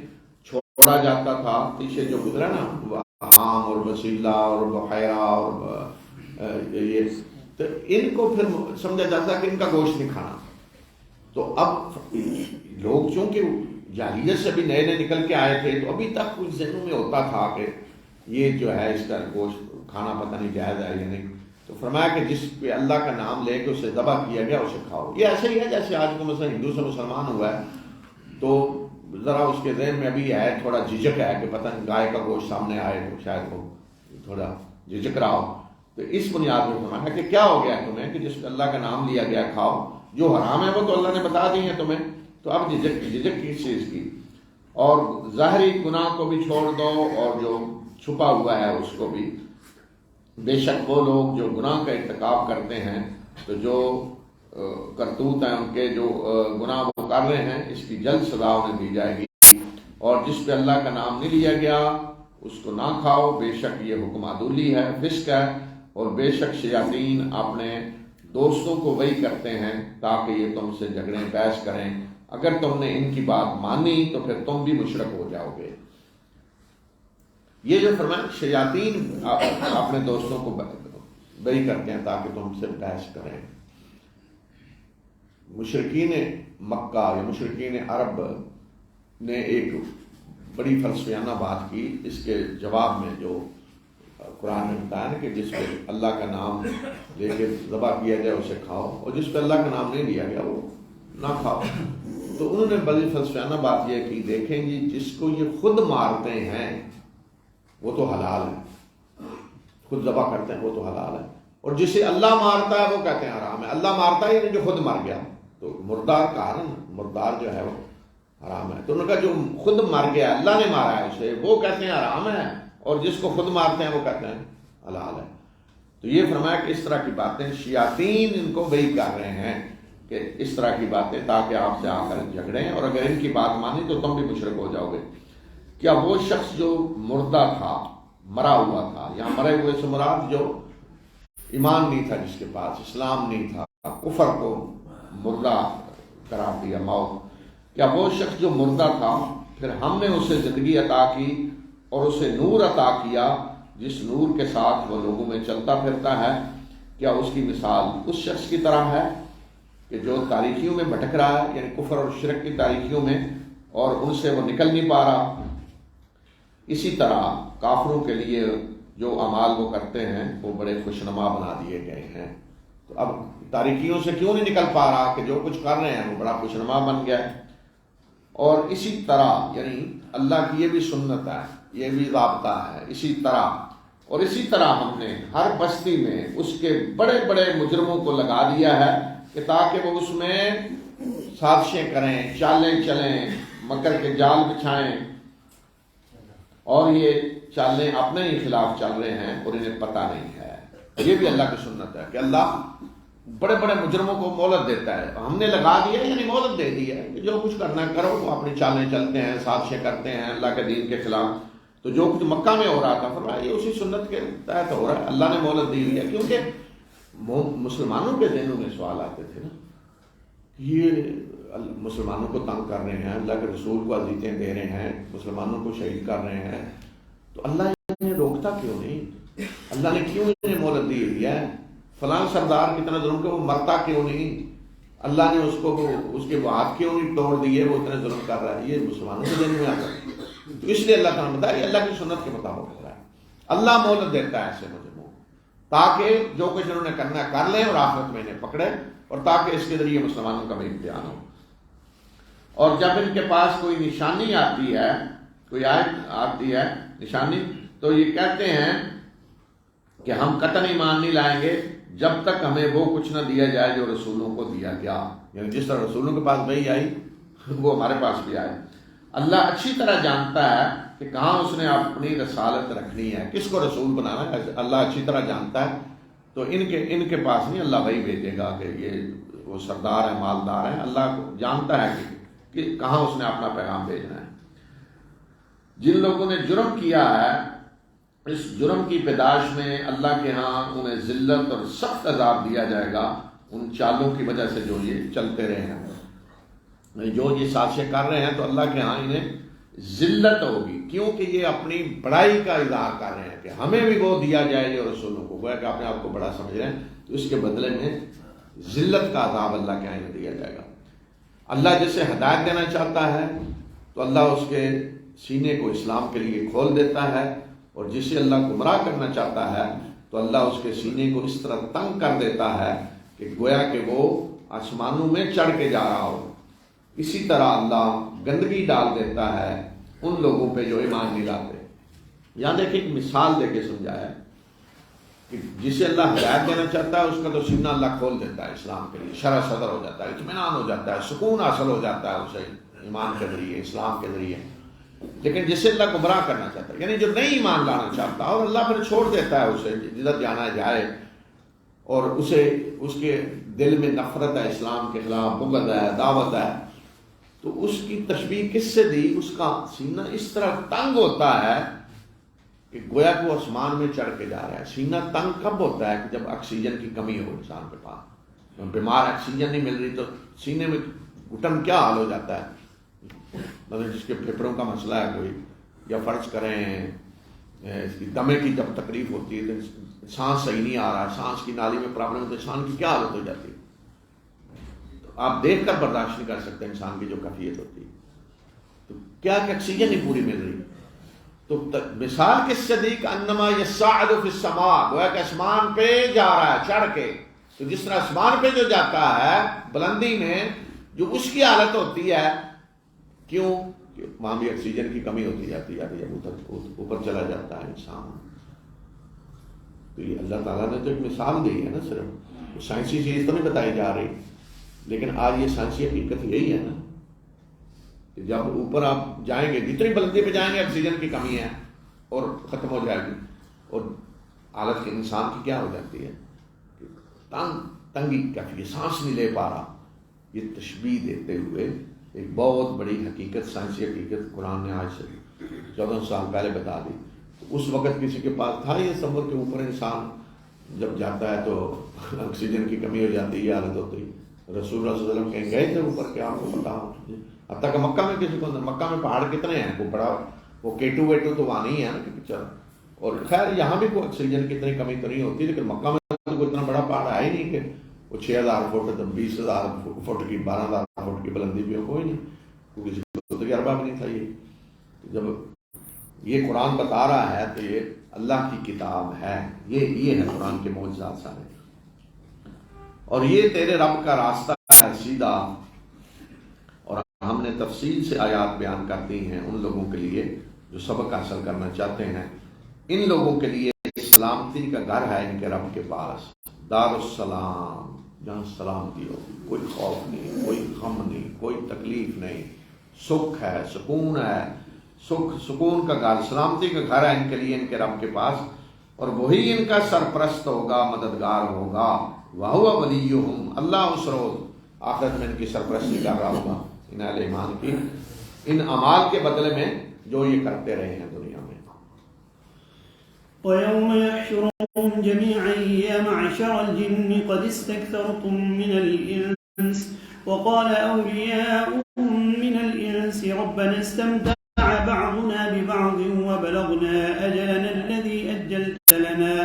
چھوڑا جاتا تھا، پیچھے جو گزرا نا حام اور وسیلہ اور بحیرہ اور یہ، تو ان کو پھر سمجھا جاتا کہ ان کا گوشت نہیں کھانا۔ تو اب لوگ چونکہ جاہلیت سے بھی نئے نئے نکل کے آئے تھے تو ابھی تک کچھ ذہنوں میں ہوتا تھا کہ یہ جو ہے اس کا گوشت کھانا پتہ نہیں جائز ہے یا نہیں، تو فرمایا کہ جس پہ اللہ کا نام لے کے اسے ذبح کیا گیا اسے کھاؤ۔ یہ ایسے ہی ہے جیسے آج کو مثلا ہندو سے مسلمان ہوا ہے تو ذرا اس کے ذہن میں ابھی ہے تھوڑا جھجک ہے کہ پتہ نہیں گائے کا گوشت سامنے آئے تو شاید وہ تھوڑا جھجک رہا ہو، تو اس بنیاد میں فرمایا کہ کیا ہو گیا تمہیں کہ جس پہ اللہ کا نام لیا گیا کھاؤ، جو حرام ہے وہ تو اللہ نے بتا دی ہیں تمہیں، تو اب جھجک کس چیز کی؟ اور ظاہری گناہ کو بھی چھوڑ دو اور جو چھپا ہوا ہے اس کو بھی. بے شک وہ لوگ جو گناہ کا ارتکاب کرتے ہیں تو جو کرتوت ہیں ان کے جو گناہ وہ کر رہے ہیں اس کی جلد سزا انہیں دی جائے گی. اور جس پہ اللہ کا نام نہیں لیا گیا اس کو نہ کھاؤ، بے شک یہ حکم عدولی ہے، فسق ہے. اور بے شک شیاطین اپنے دوستوں کو وہی کرتے ہیں تاکہ یہ تم سے جھگڑیں بحث کریں. اگر تم نے ان کی بات مانی تو پھر تم بھی مشرک ہو جاؤ گے. یہ جو فرمایا شیاطین اپنے دوستوں کو وہی کرتے ہیں تاکہ تم سے بحث کریں. مشرکین مکہ یا مشرکین عرب نے ایک بڑی فلسفیانہ بات کی. اس کے جواب میں جو قرآن نے بتایا کہ جس پہ اللہ کا نام لے کے ذبح کیا جائے اسے کھاؤ، اور جس پہ اللہ کا نام نہیں لیا گیا وہ نہ کھاؤ. تو انہوں نے بڑی فلسفیانہ بات یہ کی، دیکھیں جی جس کو یہ خود مارتے ہیں وہ تو حلال ہے، خود ذبح کرتے ہیں وہ تو حلال ہے، اور جسے اللہ مارتا ہے وہ کہتے ہیں حرام ہے. اللہ مارتا ہے یعنی جو خود مر گیا، تو مردار کہا نا، مردار جو ہے وہ حرام ہے. تو ان کا جو خود مر گیا اللہ نے مارا ہے اسے وہ کہتے ہیں حرام ہے، اور جس کو خود مارتے ہیں وہ کہتے ہیں حلال ہے. تو یہ فرمایا کہ اس طرح کی باتیں شیاطین ان کو وہی کر رہے ہیں کہ اس طرح کی باتیں تاکہ آپ سے آ کر جھگڑیں، اور اگر ان کی بات مانی تو تم بھی مشرک ہو جاؤ گے. کیا وہ شخص جو مردہ تھا، مرا ہوا تھا، یہاں مرے ہوئے سے مراد جو ایمان نہیں تھا، جس کے پاس اسلام نہیں تھا، کفر کو مردہ قرار دیا، موت، کیا وہ شخص جو مردہ تھا پھر ہم نے اسے زندگی عطا کی اور اسے نور عطا کیا جس نور کے ساتھ وہ لوگوں میں چلتا پھرتا ہے، کیا اس کی مثال اس شخص کی طرح ہے کہ جو تاریکیوں میں بھٹک رہا ہے، یعنی کفر اور شرک کی تاریکیوں میں، اور ان سے وہ نکل نہیں پا رہا. اسی طرح کافروں کے لیے جو اعمال وہ کرتے ہیں وہ بڑے خوشنما بنا دیے گئے ہیں. تو اب تاریکیوں سے کیوں نہیں نکل پا رہا کہ جو کچھ کر رہے ہیں وہ بڑا خوشنما بن گیا ہے. اور اسی طرح یعنی اللہ کی یہ بھی سنت ہے، یہ بھی ضابطہ ہے. اسی طرح ہم نے ہر بستی میں اس کے بڑے بڑے مجرموں کو لگا دیا ہے کہ تاکہ وہ اس میں سازشیں کریں، چالیں چلیں، مکر کے جال بچھائیں، اور یہ چالیں اپنے ہی خلاف چل رہے ہیں اور انہیں پتہ نہیں ہے. یہ بھی اللہ کی سنت ہے کہ اللہ بڑے بڑے مجرموں کو مہلت دیتا ہے. ہم نے لگا دیا یعنی مہلت دے دی ہے کہ جو کچھ کرنا ہے کرو. وہ اپنی چالیں چلتے ہیں، سازشیں کرتے ہیں اللہ کے دین کے خلاف. تو جو کچھ مکہ میں ہو رہا تھا فرمایا یہ اسی سنت کے تحت ہو رہا ہے. اللہ نے مہلت دی ہوئی ہے کیونکہ مسلمانوں کے ذہنوں میں سوال آتے تھے نا، یہ مسلمانوں کو تنگ کر رہے ہیں، اللہ کے رسول کو اذیتیں دے رہے ہیں، مسلمانوں کو شہید کر رہے ہیں، تو اللہ انہیں روکتا کیوں نہیں؟ اللہ نے کیوں انہیں مہلت دی ہوئی ہے؟ فلاں سردار کتنا ظلم کہ وہ مرتا کیوں نہیں؟ اللہ نے اس کے ہاتھ کیوں نہیں توڑ دیے، وہ اتنے ظلم کر رہا ہے؟ یہ مسلمانوں کے ذہن میں آتا ہے. تو اس لیے اللہ تعالیٰ بتایا یہ اللہ کی سنت کے مطابق ہو رہا ہے. اللہ مہلت دیتا ہے ایسے مجرموں تاکہ جو کچھ انہوں نے کرنا کر لیں اور آخرت میں انہیں پکڑے، اور تاکہ اس کے ذریعے مسلمانوں کا بھی امتحان ہو. اور جب ان کے پاس کوئی نشانی آتی ہے، کوئی آیت آتی ہے نشانی، تو یہ کہتے ہیں کہ ہم قطعاً ایمان نہیں لائیں گے جب تک ہمیں وہ کچھ نہ دیا جائے جو رسولوں کو دیا گیا. یعنی جس طرح رسولوں کے پاس وحی آئی وہ ہمارے پاس بھی آئے. اللہ اچھی طرح جانتا ہے کہ کہاں اس نے اپنی رسالت رکھنی ہے، کس کو رسول بنانا ہے، اللہ اچھی طرح جانتا ہے. تو ان کے پاس نہیں اللہ وہی بھیجے گا کہ یہ وہ سردار ہیں، مالدار ہیں. اللہ کو جانتا ہے کہ کہاں اس نے اپنا پیغام بھیجنا ہے. جن لوگوں نے جرم کیا ہے اس جرم کی پیدائش میں اللہ کے ہاں انہیں ذلت اور سخت عذاب دیا جائے گا ان چالوں کی وجہ سے جو یہ چلتے رہے ہیں، جو یہ سازشیں کر رہے ہیں. تو اللہ کے ہاں انہیں ذلت ہوگی کیونکہ یہ اپنی بڑائی کا اظہار کر رہے ہیں کہ ہمیں بھی وہ دیا جائے جو رسولوں کو، گویا کہ اپنے آپ کو بڑا سمجھ رہے ہیں. تو اس کے بدلے میں ذلت کا عذاب اللہ کے ہاں انہیں دیا جائے گا. اللہ جسے ہدایت دینا چاہتا ہے تو اللہ اس کے سینے کو اسلام کے لیے کھول دیتا ہے، اور جسے اللہ گمراہ کرنا چاہتا ہے تو اللہ اس کے سینے کو اس طرح تنگ کر دیتا ہے کہ گویا کہ وہ آسمانوں میں چڑھ کے جا رہا ہو. اسی طرح اللہ گندگی ڈال دیتا ہے ان لوگوں پہ جو ایمان نہیں لاتے. یہاں دیکھیں ایک مثال دے کے سمجھایا کہ جسے اللہ ہدایت دینا چاہتا ہے اس کا تو سینہ اللہ کھول دیتا ہے اسلام کے لیے، شرح صدر ہو جاتا ہے، اطمینان ہو جاتا ہے، سکون حاصل ہو جاتا ہے اسے ایمان کے ذریعے، اسلام کے ذریعے. لیکن جسے اللہ گمراہ کرنا چاہتا ہے، یعنی جو نہیں ایمان لانا چاہتا، اور اللہ پھر چھوڑ دیتا ہے اسے جدھر جانا جائے، اور اسے اس کے دل میں نفرت ہے اسلام کے خلاف، بغض ہے، دعوت ہے، تو اس کی تشبیہ کس سے دی؟ اس کا سینہ اس طرح تنگ ہوتا ہے کہ گویا کہ وہ آسمان میں چڑھ کے جا رہا ہے۔ سینہ تنگ کب ہوتا ہے؟ کہ جب آکسیجن کی کمی ہو انسان کے پاس، بیمار آکسیجن نہیں مل رہی تو سینے میں گھٹن کیا حال ہو جاتا ہے۔ مطلب جس کے پھیپھڑوں کا مسئلہ ہے کوئی، یا فرض کریں اس کی دمے کی جب تکلیف ہوتی ہے تو سانس صحیح نہیں آ رہا ہے، سانس کی نالی میں پرابلم ہے، تو انسان کی کیا حالت ہو جاتی ہے؟ تو آپ دیکھ کر برداشت نہیں کر سکتے انسان کی جو کیفیت ہوتی ہے۔ تو کیا کہ آکسیجن نہیں پوری مل رہی، تو مثال کس سے دی کہ انما یصعد فی السماء، گویا کہ آسمان پہ جا رہا ہے چڑھ کے۔ تو جس طرح آسمان پہ جو جاتا ہے بلندی میں، جو اس کی حالت ہوتی ہے، کیوں کہ وہاں بھی آکسیجن کی کمی ہوتی جاتی ہے، اوپر چلا جاتا ہے انسان۔ تو یہ اللہ تعالیٰ نے تو ایک مثال دی ہے نا، صرف سائنسی چیز تو نہیں بتائی جا رہی، لیکن آج یہ سائنسی حقیقت یہی ہے نا کہ جب اوپر آپ جائیں گے، جتنی بلندی پہ جائیں گے آکسیجن کی کمی ہے اور ختم ہو جائے گی، اور حالت کے انسان کی کیا ہو جاتی ہے؟ تنگی کافی، سانس نہیں لے پا رہا۔ یہ تشبیہ دیتے ہوئے ایک بہت بڑی حقیقت، سائنسی حقیقت قرآن نے آج سے 14 سال پہلے بتا دی۔ اس وقت کسی کے پاس تھا یہ تصور کہ اوپر انسان جب جاتا ہے تو آکسیجن کی کمی ہو جاتی ہے، حالت ہوتی ہے؟ رسول اللہ صلی اللہ علیہ وسلم کہیں گئے تھے اوپر کہ آپ کو پتا ہو؟ حتیٰ کہ مکہ میں کسی کو، مکہ میں پہاڑ کتنے ہیں، کوئی بڑا وہ کیٹو ویٹو تو وہاں نہیں ہے نا کہ پکچر، اور خیر یہاں بھی کوئی آکسیجن کی اتنی کمی تو نہیں ہوتی، لیکن مکہ میں تو کوئی اتنا بڑا پہاڑ ہے ہی نہیں کہ وہ 6000 فٹ 20000 فٹ کی 12000 فٹ کی بلندی بھی ہو، کوئی نہیں، کوئی کسی کو تجربہ بھی نہیں تھا۔ یہ جب یہ قرآن بتا رہا ہے تو یہ اللہ کی کتاب ہے، یہ ہے قرآن کے معجزات سارے، اور یہ تیرے رب کا راستہ ہے سیدھا۔ اور ہم نے تفصیل سے آیات بیان کر دی ہیں ان لوگوں کے لیے جو سبق حاصل کرنا چاہتے ہیں۔ ان لوگوں کے لیے سلامتی کا گھر ہے ان کے رب کے پاس، دار السلام، جہاں سلامتی ہو، کوئی خوف نہیں، کوئی غم نہیں، کوئی تکلیف نہیں، سکھ ہے، سکون ہے، سکون کا گھر، سلامتی کا گھر ہے ان کے لیے ان کے رب کے پاس، اور وہی ان کا سرپرست ہوگا، مددگار ہوگا۔ وَهُوَ وَلِيُّهُمْ، اللہ اس روز آخرت میں ان کی سرپرستی کر رہا ہوگا ان اہل ایمان کی، ان اعمال کے بدلے میں جو یہ کرتے رہے ہیں دنیا میں۔ وَيَوْمَ يَحْشُرُهُمْ جَمِيعًا يَا مَعْشَرَ الْجِنِّ قَدِ اسْتَكْثَرْتُم مِّنَ الْإِنسِ وَقَالَ أَوْلِيَاؤُهُم مِّنَ الْإِنسِ رَبَّنَا اسْتَمْتَعَ بَعْضُنَا بِبَعْضٍ وَبَلَغْنَا أَجَلَنَا الَّذِي أَجَّلْتَ لَنَا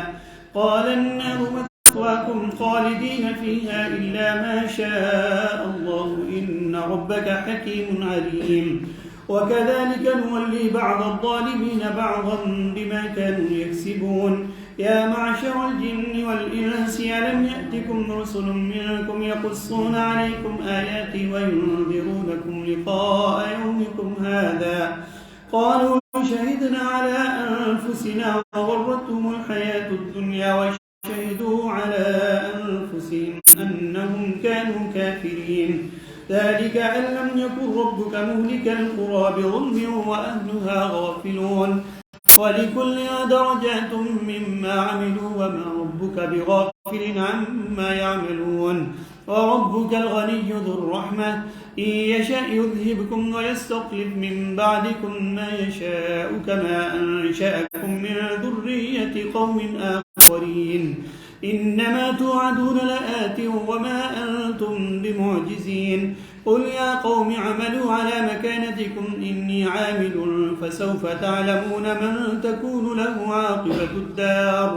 قَالَ النَّارُ مَثْوَاكُمْ خَالِدِينَ فِيهَا إِلَّا مَا شَاءَ اللَّهُ إِنَّ رَبَّكَ حَكِيمٌ عَلِيمٌ وَكَذَلِكَ نُوَلِّي بَعْضَ الظَّالِمِينَ بَعْضًا بِمَا كَانُوا يَكْسِبُونَ يَا مَعْشَرَ الْجِنِّ وَالْإِنسِ أَلَمْ يَأْتِكُمْ رُسُلٌ مِّنكُمْ يَقُصُّونَ عَلَيْكُمْ آيَاتِي وَيُنذِرُونَكُمْ لِقَاءَ يَوْمِكُمْ هَٰذَا قَالُوا شَهِدْنَا عَلَىٰ أَنفُسِنَا وَغَرَّتْهُمُ الْحَيَاةُ الدُّنْيَا وَشَهِدُوا عَلَىٰ أَنفُسِهِمْ أَنَّهُمْ كَانُوا كَافِرِينَ ذلك أن لم يكن ربك مهلك القرى بظلم وأهلها غافلون ولكل درجات مما عملوا وما ربك بغافل عما يعملون وربك الغني ذو الرحمة إن يشأ يذهبكم ويستخلف من بعدكم ما يشاء كما أنشأكم من ذرية قوم آخرين إنما توعدون لآت وما أنتم بمعجزين قل يا قوم اعملوا على مكانتكم إني عامل فسوف تعلمون من تكون له عاقبة الدار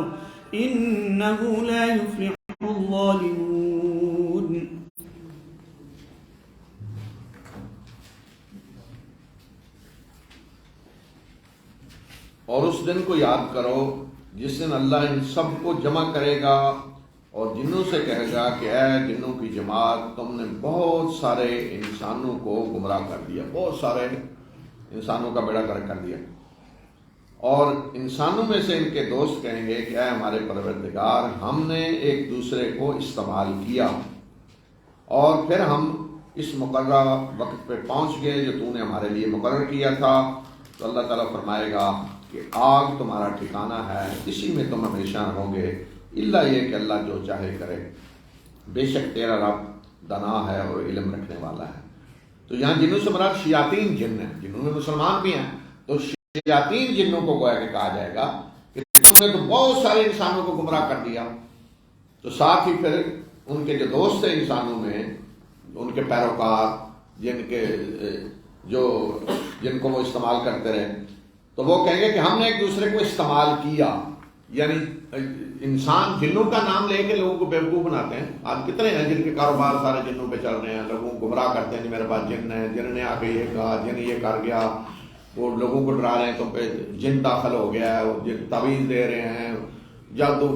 إنه لا يفلح الظالمون۔ اور اس دن کو یاد کرو جس دن اللہ ان سب کو جمع کرے گا اور جنوں سے کہے گا کہ اے جنوں کی جماعت، تم نے بہت سارے انسانوں کو گمراہ کر دیا، بہت سارے انسانوں کا بیڑا گرک کر دیا، اور انسانوں میں سے ان کے دوست کہیں گے کہ اے ہمارے پروردگار، ہم نے ایک دوسرے کو استعمال کیا اور پھر ہم اس مقررہ وقت پہ پہنچ گئے جو تو نے ہمارے لیے مقرر کیا تھا، تو اللہ تعالیٰ فرمائے گا کہ آگ تمہارا ٹھکانہ ہے، اسی میں تم ہمیشہ رہو گے، الا یہ کہ اللہ جو چاہے کرے، بے شک تیرا رب دانا ہے اور علم رکھنے والا ہے۔ تو یہاں جنوں سے مراد شیاطین جن ہیں، جنوں میں مسلمان بھی ہیں، تو شیاطین جنوں کو گویا کہ کہا جائے گا کہ تم نے تو بہت سارے انسانوں کو گمراہ کر دیا۔ تو ساتھ ہی پھر ان کے جو دوست تھے انسانوں میں، ان کے پیروکار، جن کو وہ استعمال کرتے رہے، تو وہ کہیں گے کہ ہم نے ایک دوسرے کو استعمال کیا، یعنی انسان جنوں کا نام لے کے لوگوں کو بیوقوف بناتے ہیں۔ آج کتنے ہیں جن کے کاروبار سارے جنوں پہ چل رہے ہیں، لوگوں کو گمراہ کرتے ہیں کہ میرے پاس جن ہے، جن نے آ کے یہ کہا، جن یہ کر گیا، وہ لوگوں کو ڈرا رہے ہیں تم پہ جن داخل ہو گیا ہے، وہ جن تعویذ دے رہے ہیں، جادو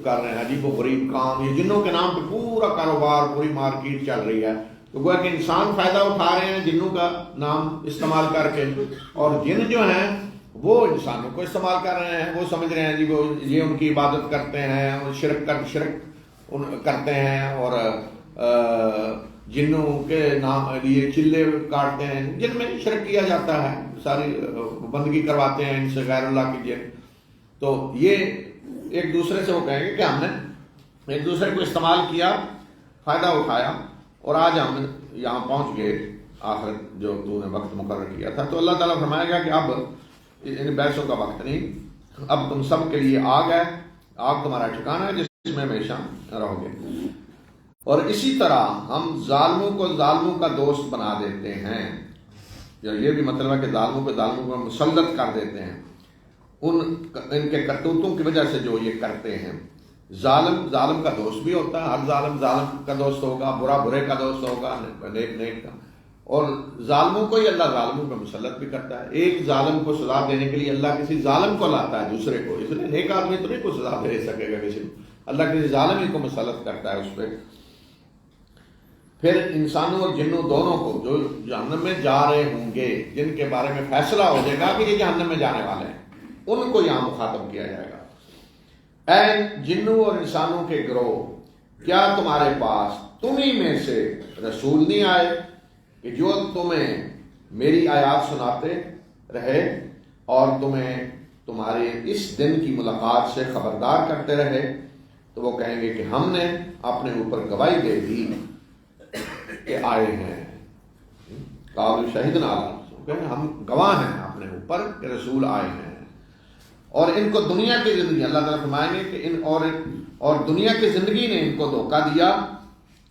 کر رہے ہیں، عجیب و غریب کام، یہ جنوں کے نام پہ پورا کاروبار، پوری مارکیٹ چل رہی ہے۔ تو گویا کہ انسان فائدہ اٹھا رہے ہیں جنوں کا نام استعمال کر کے، اور جن جو ہیں وہ انسانوں کو استعمال کر رہے ہیں۔ وہ سمجھ رہے ہیں جی وہ یہ ان کی عبادت کرتے ہیں، شرک کرتے ہیں، اور جنوں کے نام لیے چلے کاٹتے ہیں، جن میں شرک کیا جاتا ہے، ساری بندگی کرواتے ہیں ان سے غیر اللہ کی جن۔ تو یہ ایک دوسرے سے وہ کہیں گے کہ ہم نے ایک دوسرے کو استعمال کیا، فائدہ اٹھایا، اور آج ہم یہاں پہنچ گئے آخر جو تو نے وقت مقرر کیا تھا۔ تو اللہ تعالیٰ فرمائے گا کہ اب ان بحثوں کا وقت نہیں، اب تم سب کے لیے آگ ہے، آگ تمہارا ٹھکانہ ہے جس میں ہمیشہ رہو گے۔ اور اسی طرح ہم ظالموں کو ظالموں کا دوست بنا دیتے ہیں، یا یہ بھی مطلب ہے کہ ظالموں پہ ظالموں کو مسلط کر دیتے ہیں ان کے کرتوتوں کی وجہ سے جو یہ کرتے ہیں۔ ظالم کا دوست بھی ہوتا ہے، ہر ظالم کا دوست ہوگا، برا برے کا دوست ہوگا، نیک کا، اور ظالموں کو ہی اللہ ظالموں پہ مسلط بھی کرتا ہے۔ ایک ظالم کو سزا دینے کے لیے اللہ کسی ظالم کو لاتا ہے دوسرے کو، اس لیے نیک آدمی تو نہیں کو سزا دے سکے گا کسی کو، اللہ کسی ظالم ہی کو مسلط کرتا ہے اس پہ۔ پھر انسانوں اور جنوں دونوں کو جو جہنم میں جا رہے ہوں گے، جن کے بارے میں فیصلہ ہو جائے گا کہ یہ جہنم میں جانے والے ہیں، ان کو یہاں مخاطب کیا جائے گا۔ اے جنوں اور انسانوں کے گروہ، کیا تمہارے پاس تمہیں میں سے رسول نہیں آئے کہ جو تمہیں میری آیات سناتے رہے اور تمہیں تمہارے اس دن کی ملاقات سے خبردار کرتے رہے؟ تو وہ کہیں گے کہ ہم نے اپنے اوپر گواہی دے دی کہ آئے ہیں، قابل شہیدنا علیہ، ہم گواہ ہیں اپنے اوپر کہ رسول آئے ہیں۔ اور ان کو دنیا کی زندگی، اللہ تعالیٰ فرمائیں گے کہ اور دنیا کی زندگی نے ان کو دھوکہ دیا،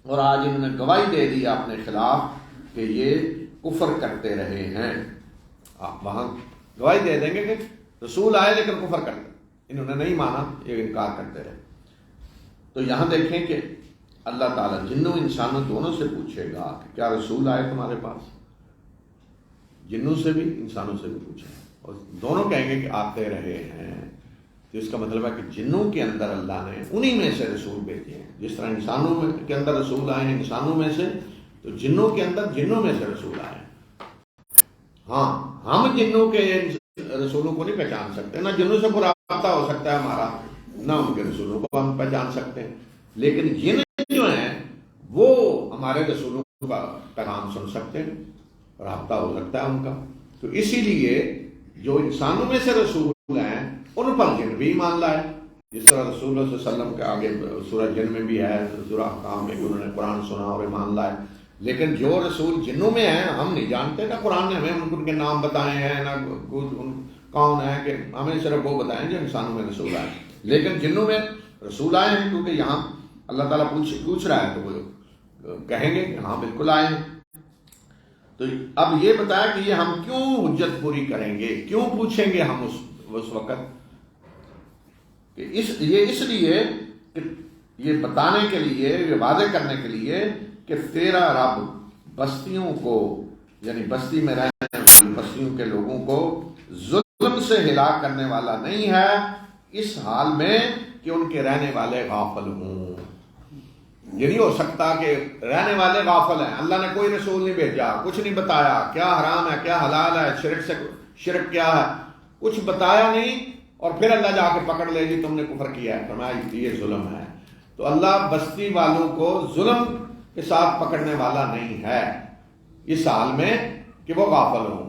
اور آج انہوں نے گواہی دے دی اپنے خلاف کہ یہ کفر کرتے رہے ہیں۔ وہاں گواہی دے دیں گے کہ رسول آئے لیکن کفر کرتے، انہوں نے نہیں مانا، یہ انکار کرتے رہے۔ تو یہاں دیکھیں کہ اللہ تعالیٰ جنوں انسانوں دونوں سے پوچھے گا کہ کیا رسول آئے تمہارے پاس؟ جنوں سے بھی انسانوں سے بھی پوچھے، اور دونوں کہیں گے کہ آتے رہے ہیں۔ تو اس کا مطلب ہے کہ جنوں کے اندر اللہ نے انہی میں سے رسول بھیجے ہیں، جس طرح انسانوں کے اندر رسول آئے ہیں انسانوں میں سے، تو جنوں کے اندر جنوں میں سے رسول آئے ہیں۔ ہاں، ہم جنوں کے رسولوں کو نہیں پہچان سکتے، نہ جنوں سے کوئی رابطہ ہو سکتا ہے ہمارا، نہ ان کے رسولوں کو ہم پہچان سکتے ہیں، لیکن جن جو ہیں وہ ہمارے رسولوں کا پیغام سن سکتے ہیں، رابطہ ہو سکتا ہے ان کا۔ تو اسی لیے جو انسانوں میں سے رسول ہیں ان پر جن بھی ایمان لائے، جس طرح رسول اللہ صلی اللہ علیہ وسلم کے آگے سورہ جن میں بھی ہے، سورہ احقاف میں کہ انہوں نے قرآن سنا اور ایمان لائے۔ لیکن جو رسول جنوں میں ہیں ہم نہیں جانتے، نہ قرآن نے ہمیں ان کے نام بتائے ہیں، نہ کون ہے، کہ ہمیں صرف وہ بتائیں جو انسانوں میں رسول آئے، لیکن جنوں میں رسول آئے ہیں، کیونکہ یہاں اللہ تعالیٰ پوچھ رہا ہے تو وہ کہیں گے کہ ہاں بالکل آئے ہیں۔ تو اب یہ بتایا کہ یہ ہم کیوں حجت پوری کریں گے، کیوں پوچھیں گے ہم اس وقت، کہ یہ اس لیے کہ یہ بتانے کے لیے، یہ واضح کرنے کے لیے کہ تیرا رب بستیوں کو، یعنی بستی میں رہنے والی بستیوں کے لوگوں کو ظلم سے ہلاک کرنے والا نہیں ہے، اس حال میں کہ ان کے رہنے والے غافل ہوں۔ یہ نہیں ہو سکتا کہ رہنے والے غافل ہیں، اللہ نے کوئی رسول نہیں بھیجا، کچھ نہیں بتایا کیا حرام ہے کیا حلال ہے، شرک کیا ہے، کچھ بتایا نہیں، اور پھر اللہ جا کے پکڑ لے جی تم نے کفر کیا ہے، فرمایا یہ ظلم ہے۔ تو اللہ بستی والوں کو ظلم کے ساتھ پکڑنے والا نہیں ہے اس حال میں کہ وہ غافل ہوں۔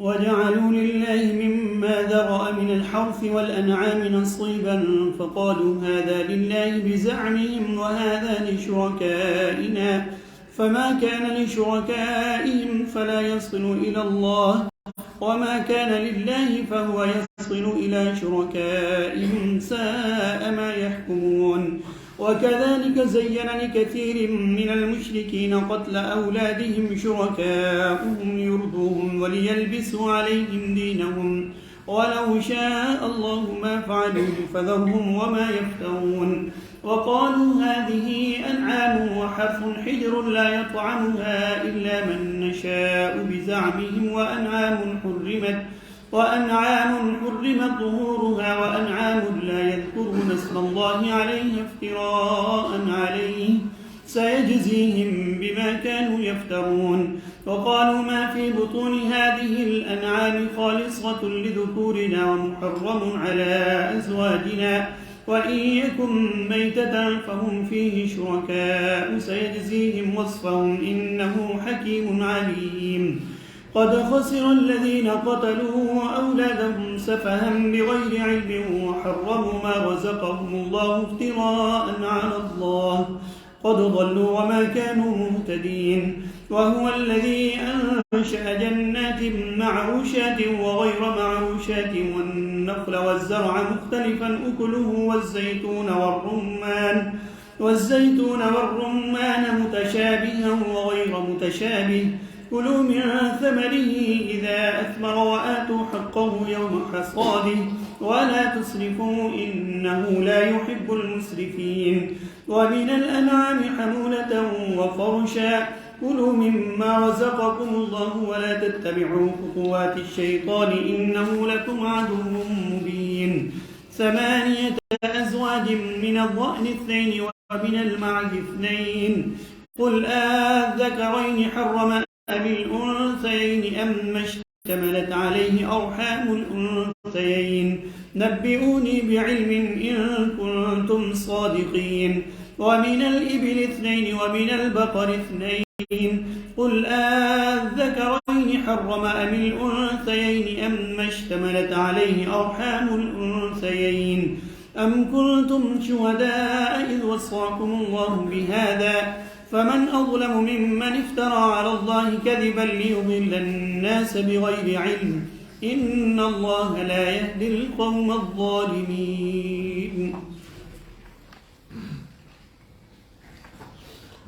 وجعلوا لله مما ذرأ من الحرث والأنعام نصيبا فقالوا هذا لله بزعمهم وهذا لشركائنا فما كان لشركائهم فلا يصل إلى الله وما كان لله فهو يصل إلى شركائهم ساء ما يحكمون. وكذلك زين لكثير من المشركين قتل أولادهم شركاؤهم يرضوهم وليلبسوا عليهم دينهم ولو شاء الله ما فعلوه فذرهم وما يفترون. وقالوا هذه أنعام وحرث حجر لا يطعمها إلا من نشاء بزعمهم وأنعام حرمت ظهورها وأنعام لا يذكرون اسم الله عليها افتراء عليه سيجزيهم بما كانوا يفترون. وقالوا ما في بطون هذه الأنعام خالصة لذكورنا ومحرم على أزواجنا وإن يكن ميتة فهم فيه شركاء سيجزيهم وصفهم إنه حكيم عليم. قد خسر الذين قتلوا أولادهم سفها بغير علم وحرموا ما رزقهم الله افتراء على الله قد ضلوا وما كانوا مهتدين. وهو الذي أنشأ جنات معروشات وغير معروشات والنخل والزرع مختلفا أكله والزيتون والرمان متشابها وغير متشابه كلوا من ثمره إذا أثمر وآتوا حقه يوم حصاده ولا تسرفوا إنه لا يحب المسرفين. ومن الأنعام حمولة وفرشا كلوا مما رزقكم الله ولا تتبعوا خطوات الشيطان إنه لكم عدو مبين. 8 أزواج من الضأن 2 ومن المعز 2 قل الذكرين حرم أم الأنثيين أم اشتملت عليه أرحام الأنثيين نبئوني بعلم إن كنتم صادقين. ومن الإبل 2 ومن البقر 2 قل الذكرين حرم أم الأنثيين أم اشتملت عليه أرحام الأنثيين أم كنتم شهداء إذ وصاكم الله بهذا فمن أظلم ممن افترى على الله كذبا ليضل الناس بغير علم إن الله لا يهدي القوم الظالمين.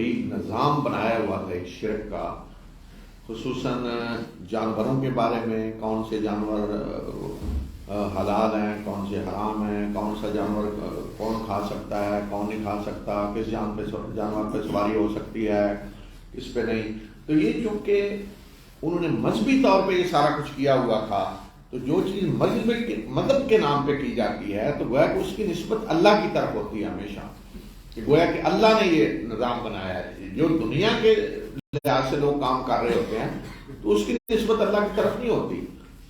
پوری نظام بنایا ہوا تھا ایک شرک کا، خصوصاً جانوروں کے بارے میں، کون سے جانور حلال ہیں، کون سے حرام ہیں، کون سا جانور کون کھا سکتا ہے، کون نہیں کھا سکتا، کس جانور پہ سواری ہو سکتی ہے، کس پہ نہیں. تو یہ چونکہ انہوں نے مذہبی طور پہ یہ سارا کچھ کیا ہوا تھا، تو جو چیز مذہب کے نام پہ کی جاتی ہے تو گویا کہ اس کی نسبت اللہ کی طرف ہوتی ہے ہمیشہ، کہ گویا کہ اللہ نے یہ نظام بنایا ہے. جو دنیا کے لحاظ سے لوگ کام کر رہے ہوتے ہیں تو اس کی نسبت اللہ کی طرف نہیں ہوتی،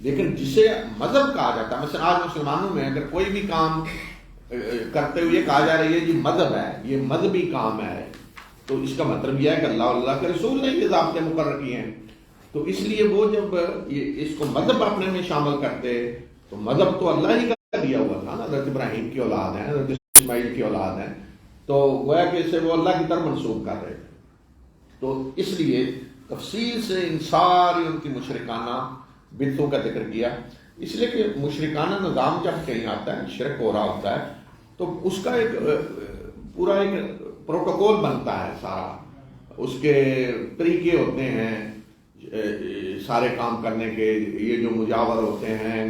لیکن جسے مذہب کہا جاتا ہے، مثلا آج مسلمانوں میں اگر کوئی بھی کام کرتے ہوئے کہا جا رہا ہے یہ مذہب ہے، یہ مذہبی کام ہے، تو اس کا مطلب یہ ہے کہ اللہ اور اللہ کے رسول نے یہ ضابطے مقرر کیے ہیں. تو اس لیے وہ جب اس کو مذہب اپنے میں شامل کرتے تو مذہب تو اللہ ہی کا دیا ہوا تھا نا، حضرت ابراہیم کی اولاد ہیں، حضرت اسماعیل کی اولاد ہیں، تو گویا کہ اسے وہ اللہ کی طرف منسوب کر رہے تھے. تو اس لیے تفصیل سے ان ساری ان کی مشرکانہ بدعتوں کا ذکر کیا، اس لیے کہ مشرکانہ نظام جب کہیں آتا ہے، شرک ہو رہا ہوتا ہے، تو اس کا ایک پورا ایک پروٹوکول بنتا ہے، سارا اس کے طریقے ہوتے ہیں سارے کام کرنے کے. یہ جو مجاور ہوتے ہیں،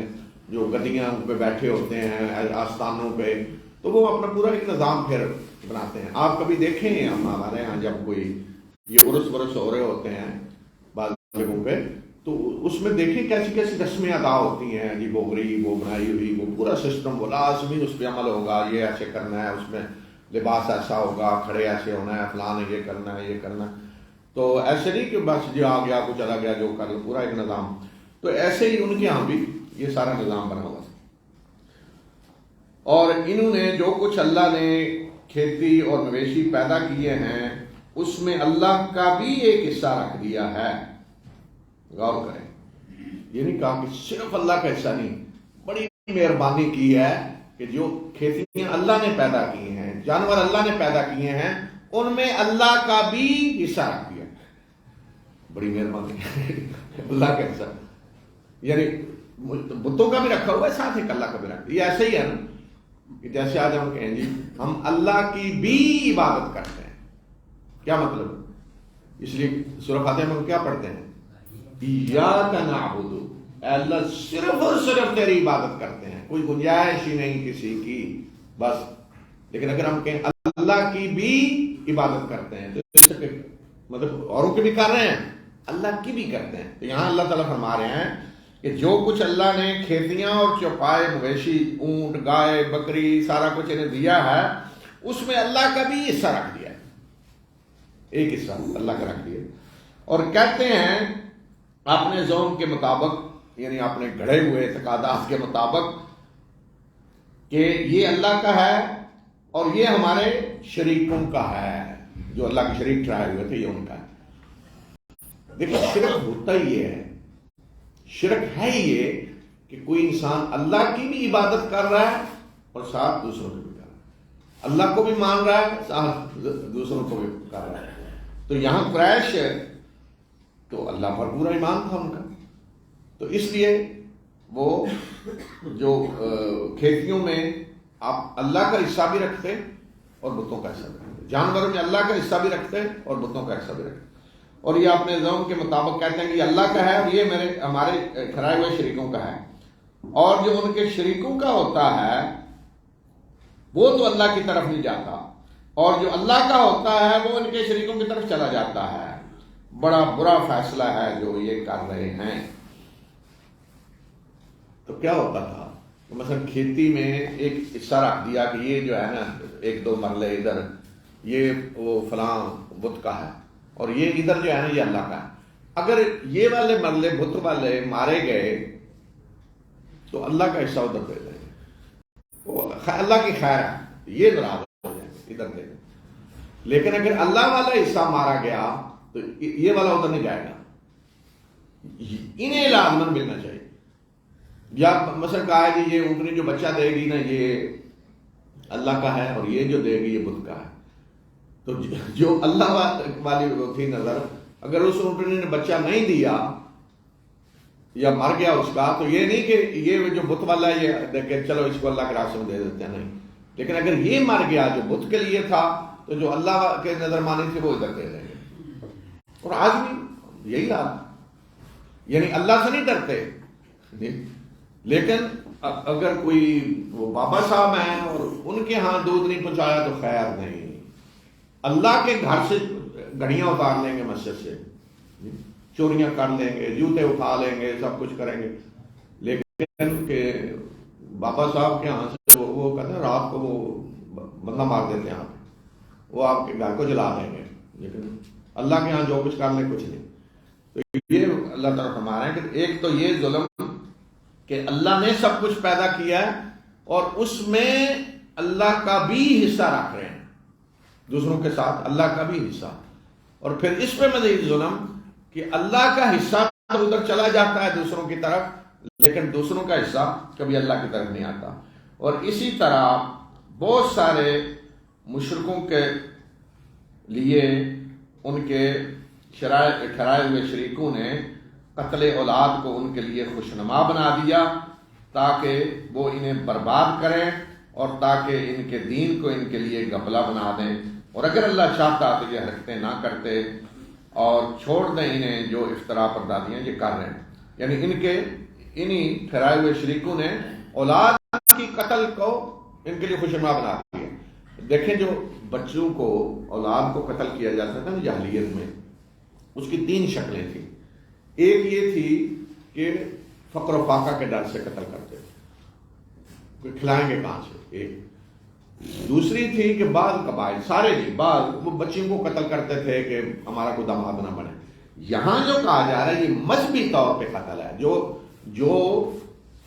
جو گدیاں پہ بیٹھے ہوتے ہیں آستانوں پہ، تو وہ اپنا پورا ایک نظام پھر بناتے ہیں. آپ کبھی دیکھیں ہمارے یہاں جب کوئی یہ عرس ورس ہو رہے ہوتے ہیں بعض جگہوں پہ، تو اس میں دیکھیں کیسی کیسی رسمیں ادا ہوتی ہیں، جی بوگری وہ بنائی ہوئی، وہ پورا سسٹم، وہ لازمی اس پہ عمل ہوگا، یہ ایسے کرنا ہے، اس میں لباس ایسا ہوگا، کھڑے ایسے ہونا ہے، فلاں نے یہ کرنا ہے، یہ کرنا ہے. تو ایسے نہیں کہ بس جو آ گیا کو چلا گیا جو کر لو، پورا ایک نظام. تو ایسے ہی ان کے یہاں بھی یہ سارا نظام بنا ہوا تھا. اور انہوں نے جو کچھ اللہ نے کھیتی اور مویشی پیدا کیے ہیں اس میں اللہ کا بھی ایک حصہ رکھ دیا ہے. غور کریں، یہ نہیں کہا کہ صرف اللہ کا حصہ نہیں، بڑی مہربانی کی ہے کہ جو کھیتیاں اللہ نے پیدا کی ہیں، جانور اللہ نے پیدا کیے ہیں، ان میں اللہ کا بھی حصہ رکھ دیا. بڑی مہربانی اللہ کا حصہ، یعنی بتوں کا بھی رکھا ہوا ہے، ساتھ ایک اللہ کا بھی رکھا. یہ ایسے ہی ہے نا کہ جیسے آج ہم کہیں جی ہم اللہ کی بھی عبادت کرتے ہیں. کیا مطلب؟ اس لیے سورہ فاتحہ میں کیا پڑھتے ہیں؟ ایاک نعبد، اے اللہ صرف اور صرف تیری عبادت کرتے ہیں، کوئی گنجائش ہی نہیں کسی کی بس. لیکن اگر ہم کہیں اللہ کی بھی عبادت کرتے ہیں تو مطلب اوروں کی بھی کر رہے ہیں، اللہ کی بھی کرتے ہیں. تو یہاں اللہ تعالیٰ فرما رہے ہیں کہ جو کچھ اللہ نے کھیتیاں اور چوپائے مویشی، اونٹ، گائے، بکری، سارا کچھ انہیں دیا ہے، اس میں اللہ کا بھی حصہ رکھ دیا ہے. ایک حصہ اللہ کا رکھ دیا. اور کہتے ہیں اپنے ذوق کے مطابق، یعنی اپنے گھڑے ہوئے اعتقادات کے مطابق، کہ یہ اللہ کا ہے اور یہ ہمارے شریکوں کا ہے. جو اللہ کے شریک ٹھہرائے ہوئے تھے یہ ان کا ہے. دیکھیں شرک ہوتا ہی یہ ہے، شرک ہے ہی یہ کہ کوئی انسان اللہ کی بھی عبادت کر رہا ہے اور ساتھ دوسروں کی بھی کر رہا ہے، اللہ کو بھی مان رہا ہے، ساتھ دوسروں کو بھی کر رہا ہے. تو یہاں قریش تو اللہ پر پورا ایمان تھا ان کا، تو اس لیے وہ جو کھیتیوں میں آپ اللہ کا حصہ بھی رکھتے اور بتوں کا حصہ بھی رکھتے، جانوروں میں اللہ کا حصہ بھی رکھتے اور بتوں کا حصہ بھی رکھتے. اور یہ اپنے ذوق کے مطابق کہتے ہیں کہ یہ اللہ کا ہے اور یہ ہمارے ٹھہرائے ہوئے شریکوں کا ہے. اور جو ان کے شریکوں کا ہوتا ہے وہ تو اللہ کی طرف نہیں جاتا، اور جو اللہ کا ہوتا ہے وہ ان کے شریکوں کی طرف چلا جاتا ہے. بڑا برا فیصلہ ہے جو یہ کر رہے ہیں. تو کیا ہوتا تھا مثلا کھیتی میں ایک حصہ رکھ دیا کہ یہ جو ہے نا 1-2 مرلے ادھر یہ وہ فلاں بت کا ہے اور یہ ادھر جو ہے نا یہ اللہ کا ہے. اگر یہ والے مرلے بت والے مارے گئے تو اللہ کا حصہ ادھر دے دیں، وہ اللہ کی خیر ہے، یہ ناراض ہو جائیں ادھر دے دیں. لیکن اگر اللہ والا حصہ مارا گیا تو یہ والا ادھر نہیں جائے گا، انہیں لازمن ملنا چاہیے. یا مثلا کہا ہے کہ یہ اونٹنی جو بچہ دے گی نا یہ اللہ کا ہے اور یہ جو دے گی یہ بت کا ہے. تو جو اللہ والی تھی نظر، اگر اس اونٹنی نے بچہ نہیں دیا یا مر گیا اس کا، تو یہ نہیں کہ یہ جو بت والا ہے یہ دیکھ چلو اس کو اللہ کے راستے میں دے دیتے ہیں، نہیں. لیکن اگر یہ مر گیا جو بت کے لیے تھا تو جو اللہ کے نظر مانی تھے وہ ادھر دے دیں گے. اور آج بھی یہی حال، یعنی اللہ سے نہیں ڈرتے، لیکن اگر کوئی وہ بابا صاحب ہیں اور ان کے ہاں دودھ نہیں پہنچایا تو خیر نہیں، اللہ کے گھر سے گھڑیاں اتار لیں گے، مسجد سے چوریاں کر لیں گے، جوتے اٹھا لیں گے، سب کچھ کریں گے، لیکن کہ بابا صاحب کے ہاں سے وہ کہتے ہیں رات کو وہ بندہ مار دیتے ہیں، آپ وہ آپ کے گھر کو جلا دیں گے، لیکن اللہ کے ہاں جو کچھ کر لیں کچھ نہیں. تو یہ اللہ تعالیٰ فرما رہے ہیں کہ ایک تو یہ ظلم کہ اللہ نے سب کچھ پیدا کیا ہے اور اس میں اللہ کا بھی حصہ رکھ رہے ہیں، دوسروں کے ساتھ اللہ کا بھی حصہ، اور پھر اس پہ مزید ظلم کہ اللہ کا حصہ تو ادھر چلا جاتا ہے دوسروں کی طرف، لیکن دوسروں کا حصہ کبھی اللہ کی طرف نہیں آتا. اور اسی طرح بہت سارے مشرکوں کے لیے ان کے ٹھہرائے ہوئے شریکوں نے قتل اولاد کو ان کے لیے خوشنما بنا دیا تاکہ وہ انہیں برباد کریں اور تاکہ ان کے دین کو ان کے لیے گھپلہ بنا دیں. اور اگر اللہ چاہتا تو یہ حرکتیں نہ کرتے اور چھوڑ دیں انہیں جو افطرا پردادیاں یہ کر رہے ہیں. یعنی انہی ٹھہرائے ہوئے شریکوں نے اولاد کی قتل کو ان کے لیے خوشنما بنا دیا. دیکھیں جو بچوں کو اولاد کو قتل کیا جاتا تھا جاہلیت میں، اس کی 3 شکلیں تھیں. ایک یہ تھی کہ فقر و فاقہ کے ڈر سے قتل کرتے تھے، کوئی کھلائیں گے کہاں سے. ایک دوسری تھی کہ بعض قبائل سارے نہیں، بعض وہ بچیوں کو قتل کرتے تھے کہ ہمارا کوئی داماد نہ بنے. یہاں جو کہا جا رہا ہے یہ مذہبی طور پہ قتل ہے. جو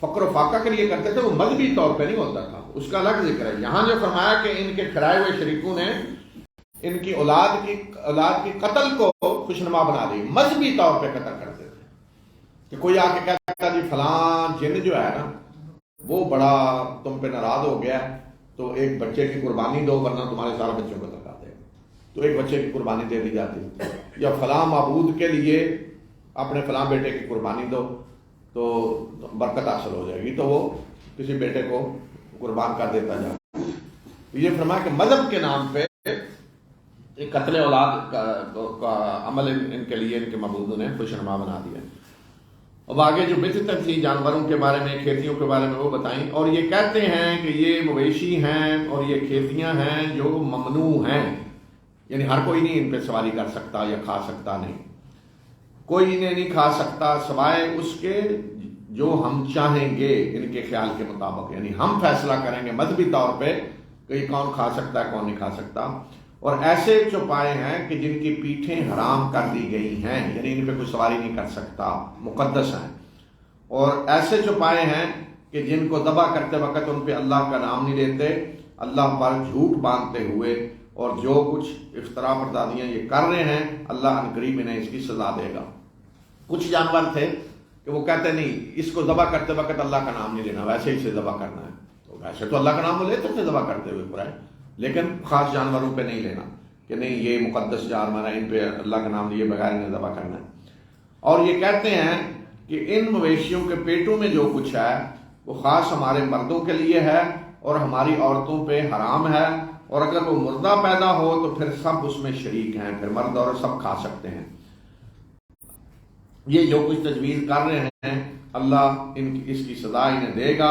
فقر و فاقہ کے لیے کرتے تھے وہ مذہبی طور پہ نہیں ہوتا تھا، اس کا الگ ذکر ہے. یہاں جو فرمایا کہ ان کے ٹھہرائے ہوئے شریکوں نے ان کی اولاد کی قتل کو خوشنما بنا دی، مذہبی طور پہ قتل کرتے تھے. کہ کوئی آ کے کہتا جی فلاں جن جو ہے نا وہ بڑا تم پہ ناراض ہو گیا ہے تو ایک بچے کی قربانی دو ورنہ تمہارے سارے بچوں کو قتل کر دے گا، تو ایک بچے کی قربانی دے دی جاتی. یا فلاں معبود کے لیے اپنے فلاں بیٹے کی قربانی دو تو برکت حاصل ہو جائے گی، تو وہ کسی بیٹے کو قربان کر دیتا جائے. یہ فرمایا کہ مذہب کے نام پہ قتل اولاد کا عمل ان کے لیے ان کے معبودوں نے خوشنما بنا دیا. اب آگے جو بدعتیں تھیں جانوروں کے بارے میں، کھیتیوں کے بارے میں وہ بتائیں. اور یہ کہتے ہیں کہ یہ مویشی ہیں اور یہ کھیتیاں ہیں جو ممنوع ہیں، یعنی ہر کوئی نہیں ان پہ سواری کر سکتا یا کھا سکتا نہیں، کوئی انہیں نہیں کھا سکتا سوائے اس کے جو ہم چاہیں گے ان کے خیال کے مطابق. یعنی ہم فیصلہ کریں گے مذہبی طور پہ کہ یہ کون کھا سکتا ہے کون نہیں کھا سکتا. اور ایسے چوپائے ہیں کہ جن کی پیٹھیں حرام کر دی گئی ہیں، یعنی ان پہ کوئی سواری نہیں کر سکتا، مقدس ہیں. اور ایسے چوپائے ہیں کہ جن کو ذبح کرتے وقت ان پہ اللہ کا نام نہیں لیتے، اللہ پر جھوٹ باندھتے ہوئے، اور جو کچھ افطرا پردادیاں یہ کر رہے ہیں اللہ ان قریب انہیں اس کی سزا دے گا. کچھ جانور تھے کہ وہ کہتے نہیں اس کو ذبح کرتے وقت اللہ کا نام نہیں لینا، ویسے ہی سے ذبح کرنا ہے. تو ویسے تو اللہ کا نام وہ لیتے تھے ذبح کرتے ہوئے پورا، لیکن خاص جانوروں پہ نہیں لینا کہ نہیں یہ مقدس جانور ہے ان پہ اللہ کا نام لیے بغیر انہیں ذبح کرنا ہے. اور یہ کہتے ہیں کہ ان مویشیوں کے پیٹوں میں جو کچھ ہے وہ خاص ہمارے مردوں کے لیے ہے اور ہماری عورتوں پہ حرام ہے، اور اگر وہ مردہ پیدا ہو تو پھر سب اس میں شریک ہیں، پھر مرد اور سب کھا سکتے ہیں. یہ جو کچھ تجویز کر رہے ہیں اللہ اس کی سزا انہیں دے گا،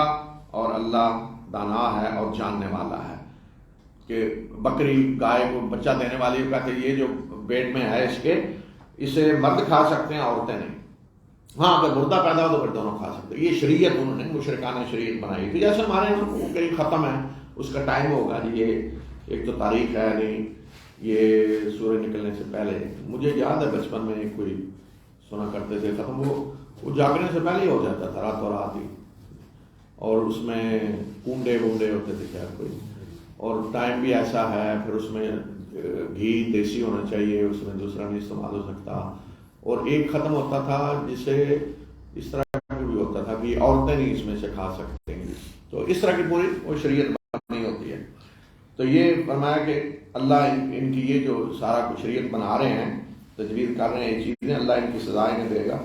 اور اللہ دانا ہے اور جاننے والا ہے. کہ بکری گائے کو بچہ دینے والی کو کہتے ہیں یہ جو پیٹ میں ہے اس کے اسے مرد کھا سکتے ہیں عورتیں نہیں. ہاں اگر مردہ پیدا ہو تو پھر دونوں کھا سکتے ہیں. یہ شریعت انہوں نے مشرکانہ شریعت بنائی تھی، جیسے ہمارے یہاں کہیں ختم ہے اس کا ٹائم ہوگا جی. یہ ایک تو تاریخ ہے نہیں، یہ سورج نکلنے سے پہلے مجھے یاد ہے بچپن میں کوئی سنا کرتے تھے ختم، وہ جاگنے سے پہلے ہی ہو جاتا تھا راتوں رات ہی، اور اس میں کنڈے وونڈے ہوتے تھے خیر کوئی، اور ٹائم بھی ایسا ہے، پھر اس میں گھی دیسی ہونا چاہیے، اس میں دوسرا نہیں استعمال ہو سکتا. اور ایک ختم ہوتا تھا جسے اس طرح کا بھی ہوتا تھا کہ عورتیں نہیں اس میں سے کھا سکتے ہیں. تو اس طرح کی پوری وہ شریعت نہیں ہوتی ہے. تو یہ فرمایا کہ اللہ ان کی یہ جو سارا کچھ شریعت بنا رہے ہیں، تجویز کر رہے ہیں یہ چیزیں، اللہ ان کی سزا انہیں دے گا.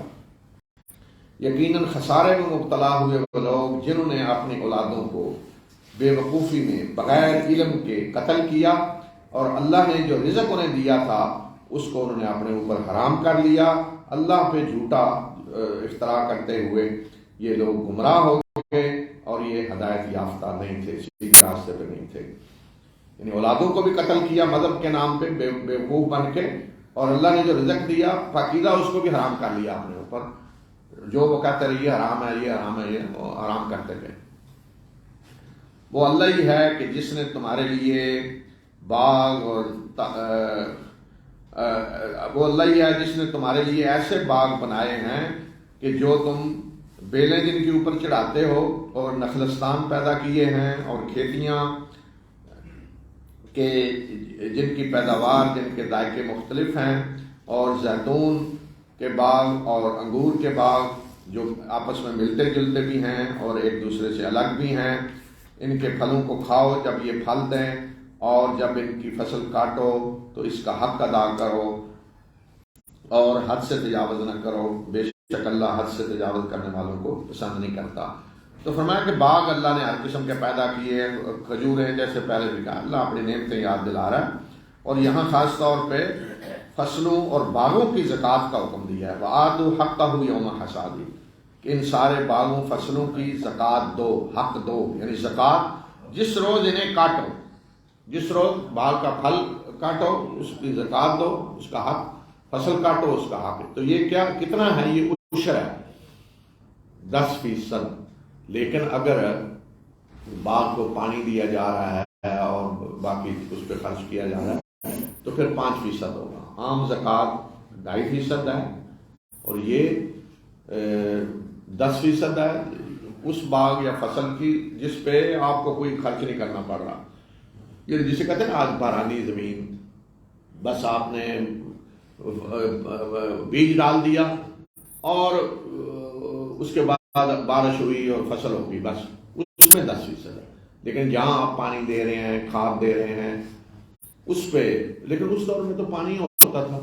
یقیناً خسارے میں مبتلا ہوئے وہ لوگ جنہوں نے اپنی اولادوں کو بے وقوفی میں بغیر علم کے قتل کیا اور اللہ نے جو رزق انہیں دیا تھا اس کو انہوں نے اپنے اوپر حرام کر لیا. اللہ پہ جھوٹا افتراء کرتے ہوئے یہ لوگ گمراہ ہو گئے اور یہ ہدایت یافتہ نہیں تھے، سیدھے راستے پہ نہیں تھے. یعنی اولادوں کو بھی قتل کیا مذہب کے نام پہ بیوقوف بن کے، اور اللہ نے جو رزق دیا پاکیزہ اس کو بھی حرام کر لیا اپنے اوپر. جو وہ کہتے رہے یہ حرام ہے، یہ حرام ہے، یہ وہ حرام کرتے گئے. وہ اللہ ہی ہے کہ جس نے تمہارے لیے باغ اور وہ اللہ ہی ہے جس نے تمہارے لیے ایسے باغ بنائے ہیں کہ جو تم بیلیں جن کے اوپر چڑھاتے ہو، اور نخلستان پیدا کیے ہیں، اور کھیتیاں کہ جن کی پیداوار، جن کے ذائقے مختلف ہیں، اور زیتون کے باغ اور انگور کے باغ جو آپس میں ملتے جلتے بھی ہیں اور ایک دوسرے سے الگ بھی ہیں. ان کے پھلوں کو کھاؤ جب یہ پھل دیں، اور جب ان کی فصل کاٹو تو اس کا حق ادا کرو، اور حد سے تجاوز نہ کرو، بے شک اللہ حد سے تجاوز کرنے والوں کو پسند نہیں کرتا. تو فرمایا کہ باغ اللہ نے ہر قسم کے پیدا کیے، کھجوریں جیسے پہلے بھی کہا، اللہ اپنی نعمتیں یاد دلا رہا ہے. اور یہاں خاص طور پہ فصلوں اور باغوں کی زکوٰۃ کا حکم دیا ہے. وَآتُوا حَقَّهُ يَوْمَ حَصَادِهِ، کہ ان سارے باغوں فصلوں کی زکوٰۃ دو، حق دو. یعنی زکوٰۃ جس روز انہیں کاٹو، جس روز باغ کا پھل کاٹو اس کی زکوٰۃ دو، اس کا حق، فصل کاٹو اس کا حق. تو یہ کیا کتنا ہے؟ یہ عشر ہے، 10%. لیکن اگر باغ کو پانی دیا جا رہا ہے اور باقی اس پہ خرچ کیا جا رہا ہے تو پھر 5% ہوگا. عام زکوٰۃ 2.5% ہے، اور یہ 10% ہے اس باغ یا فصل کی جس پہ آپ کو کوئی خرچ نہیں کرنا پڑ رہا. یہ جسے کہتے ہیں آج بارانی زمین، بس آپ نے بیج ڈال دیا اور اس کے بعد بارش ہوئی اور فصل ہوگی، بس اس میں 10% ہے. لیکن جہاں آپ پانی دے رہے ہیں، کھاد دے رہے ہیں اس پہ، لیکن اس دور میں تو پانی ہوتا تھا.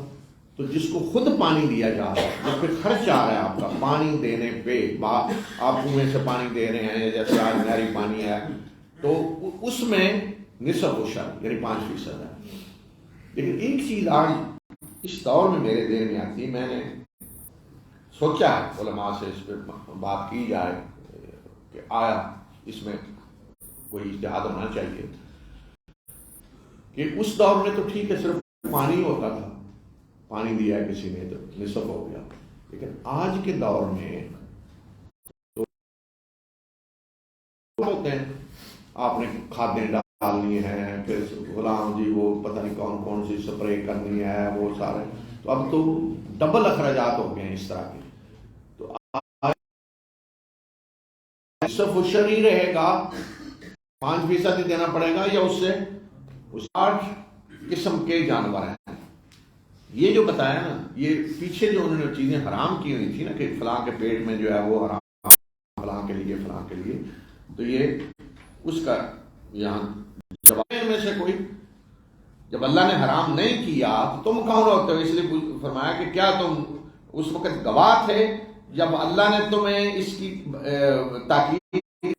تو جس کو خود پانی دیا جا رہا ہے، جس پہ خرچ آ رہا ہے آپ کا پانی دینے پہ، آپ کنویں سے پانی دے رہے ہیں جیسے آج نہری پانی ہے، تو اس میں نصف عشر یعنی 5% ہے. لیکن ایک چیز آج اس دور میں میرے ذہن میں آتی، میں نے سوچا ہے علماء سے اس پہ بات کی جائے کہ آیا اس میں کوئی اجتہاد ہونا چاہیے. کہ اس دور میں تو ٹھیک ہے صرف پانی ہوتا تھا، پانی دیا کسی نے تو نصف ہو گیا. لیکن آج کے دور میں تو ہوتے ہیں، آپ نے کھادیں ڈالنی ہیں، پھر غلام جی وہ پتہ نہیں کون کون سی سپرے کرنی ہے، وہ سارے، تو اب تو ڈبل اخراجات ہو گئے ہیں اس طرح کے. تو نصف عشر ہی رہے گا، 5% ہی دینا پڑے گا، یا اس سے 8 قسم کے جانور ہیں. یہ جو بتایا نا، یہ پیچھے جو انہوں نے چیزیں حرام کی ہوئی تھی نا کہ فلاں کے پیٹ میں جو ہے وہ حرام، فلاں کے لیے، فلاں کے لیے، تو یہ اس کا یہاں جواب میں سے کوئی، جب اللہ نے حرام نہیں کیا تو تم کون ہوتے ہو؟ اس لیے فرمایا کہ کیا تم اس وقت گواہ تھے جب اللہ نے تمہیں اس کی تاکید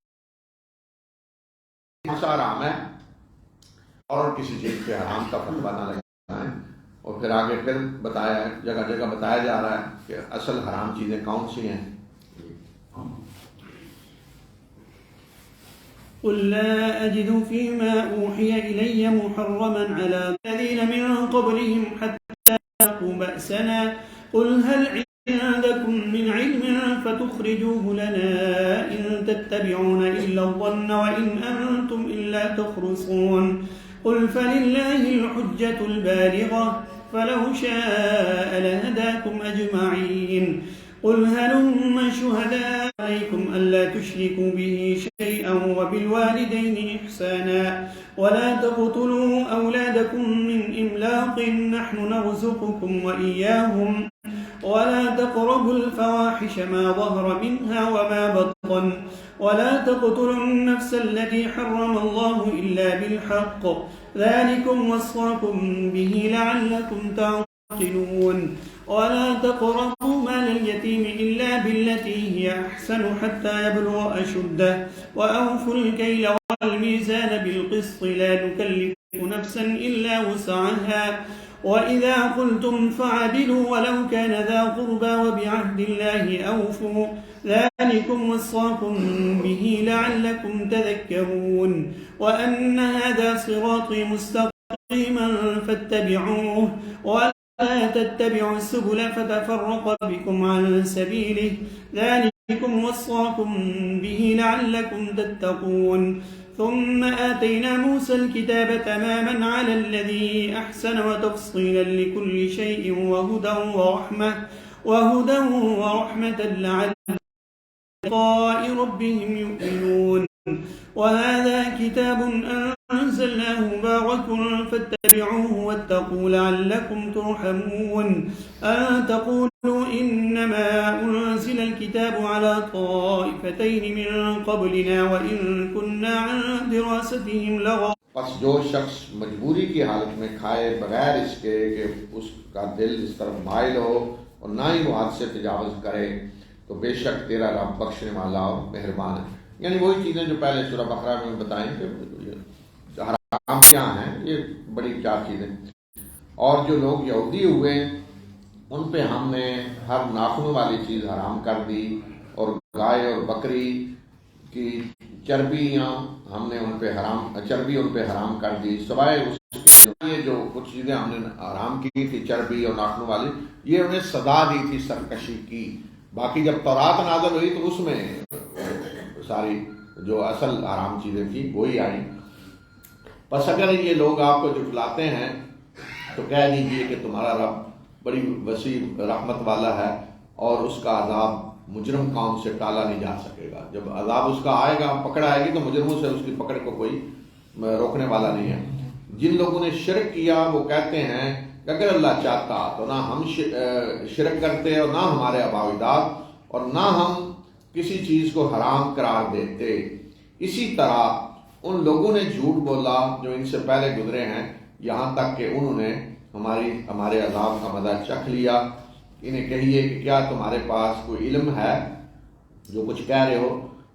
حرام ہے اور کسی چیز پہ حرام کا فتویٰ نہ لگانا ہے. اور پھر آگے پھر بتایا ہے، جگہ جگہ بتایا جا رہا ہے کہ اصل حرام چیزیں کون سی ہیں. قل لا أجد فيما أوحي إلي محرما على الذين من قبلهم حتى ذاقوا بأسنا قل هل عندكم من علم فتخرجوه لنا إن تتبعون إلا الظن وإن أنتم إلا تخرصون قل فلله الحجة البالغة فلو شاء لهداكم أجمعين قل هلم شهداء عليكم ألا تشركوا به شيئا وبالوالدين إحسانا ولا تقتلوا أولادكم من إملاق نحن نرزقكم وإياهم ولا تقربوا الفواحش ما ظهر منها وما بطن ولا تقتلوا النفس التي حرم الله إلا بالحق ذلكم وصاكم به لعلكم تعقلون ولا تقربوا مال اليتيم إلا بالتي هي أحسن حتى يبلغ أشده وأوفوا الكيل والميزان بالقسط لا نكلف نفسا إلا وسعها وإذا قلتم فعدلوا ولو كان ذا قربى وبعهد الله أوفوا ذلكم وصاكم به لعلكم تذكرون وأن هذا صراطي مستقيما فاتبعوه ولا تتبعوا السبل فتفرق بكم عن سبيله ذلكم وصاكم به لعلكم تتقون ثم آتينا موسى الكتاب تماما على الذي أحسن وتفصيلا لكل شيء وهدى ورحمة لعلهم بلقاء ربهم يؤمنون وهذا كتاب أنزلناه مبارك فاتبعوه واتقوا لعلكم ترحمون أن تقولوا إنما أنزل الكتاب على طائفتين من قبلنا وإن كنا عن دراستهم لغافلين. پس جو شخص مجبوری کی حالت میں کھائے بغیر اس کے کہ اس کا دل اس طرف مائل ہو اور نہ ہی وہ حد سے تجاوز کرے تو بے شک تیرا رب بخشنے والا اور مہربان ہے. یعنی وہی چیزیں جو پہلے سورہ بقرہ میں بتائیں کہ حرام کیا ہیں، یہ بڑی چار چیزیں. اور جو لوگ یہودی ہوئے ان پہ ہم نے ہر ناخنوں والی چیز حرام کر دی اور گائے اور بکری کی چربیاں ہم نے ان پہ حرام کر دی سوائے اس کے جو کچھ چیزیں ہم نے حرام کی تھی چربی اور ناخنوں والی، یہ انہیں سزا دی تھی سرکشی کی. باقی جب تورات نازل ہوئی تو اس میں ساری جو اصل حرام چیزیں تھیں وہی آئی. بس اگر یہ لوگ آپ کو جھٹلاتے ہیں تو کہہ دیجئے کہ تمہارا رب بڑی وسیع رحمت والا ہے اور اس کا عذاب مجرم قوم سے ٹالا نہیں جا سکے گا. جب عذاب اس کا آئے گا، پکڑ آئے گی، تو مجرموں سے اس کی پکڑ کو کوئی روکنے والا نہیں ہے. جن لوگوں نے شرک کیا وہ کہتے ہیں کہ اگر اللہ چاہتا تو نہ ہم شرک کرتے اور نہ ہمارے آباء و اجداد اور نہ ہم کسی چیز کو حرام قرار دیتے. اسی طرح ان لوگوں نے جھوٹ بولا جو ان سے پہلے گزرے ہیں، یہاں تک کہ انہوں نے ہمارے عذاب کا مزہ چکھ لیا. انہیں کہیے کہ کیا تمہارے پاس کوئی علم ہے جو کچھ کہہ رہے ہو،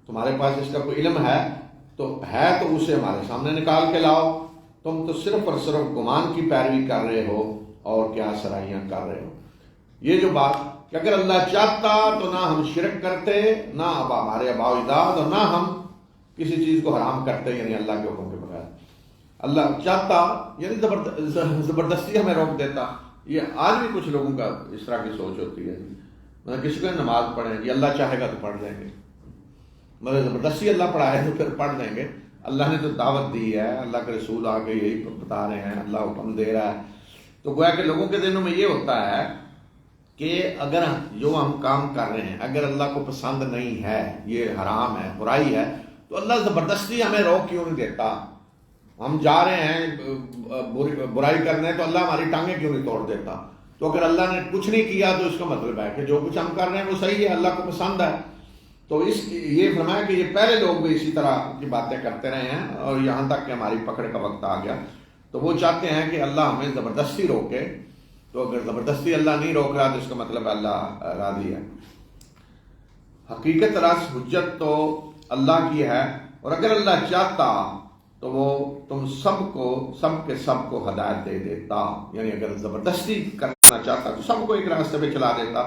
تمہارے پاس اس کا کوئی علم ہے تو اسے ہمارے سامنے نکال کے لاؤ. تم تو صرف اور صرف گمان کی پیروی کر رہے ہو اور کیا سرائیاں کر رہے ہو. یہ جو بات کہ اگر اللہ چاہتا تو نہ ہم شرک کرتے، نہ ہمارے آباء و اجداد اور نہ ہم کسی چیز کو حرام کرتے، یعنی اللہ کے حکم کے بغیر. اللہ چاہتا یعنی زبردستی ہمیں روک دیتا. یہ آج بھی کچھ لوگوں کا اس طرح کی سوچ ہوتی ہے. مطلب کسی کو نماز پڑھیں گی، اللہ چاہے گا تو پڑھ دیں گے، مگر زبردستی اللہ پڑھائے تو پھر پڑھ دیں گے. اللہ نے تو دعوت دی ہے، اللہ کے رسول آ کے یہی بتا رہے ہیں، اللہ حکم دے رہا ہے. تو گویا کہ لوگوں کے ذہنوں میں یہ ہوتا ہے کہ اگر جو ہم کام کر رہے ہیں اگر اللہ کو پسند نہیں ہے، یہ حرام ہے، برائی ہے، تو اللہ زبردستی ہمیں روک کیوں نہیں دیتا؟ ہم جا رہے ہیں برائی کرنے تو اللہ ہماری ٹانگیں کیوں نہیں توڑ دیتا؟ تو اگر اللہ نے کچھ نہیں کیا تو اس کا مطلب ہے کہ جو کچھ ہم کر رہے ہیں وہ صحیح ہے، اللہ کو پسند ہے. تو یہ فرمایا کہ یہ پہلے لوگ بھی اسی طرح کی باتیں کرتے رہے ہیں اور یہاں تک کہ ہماری پکڑ کا وقت آ گیا. تو وہ چاہتے ہیں کہ اللہ ہمیں زبردستی روکے. تو اگر زبردستی اللہ نہیں روک رہا تو اس کا مطلب اللہ راضی ہے. حقیقت راس حجت تو اللہ کی ہے، اور اگر اللہ چاہتا تو وہ تم سب کے سب کو ہدایت دے دیتا. یعنی اگر زبردستی کرنا چاہتا تو سب کو ایک راستے پہ چلا دیتا.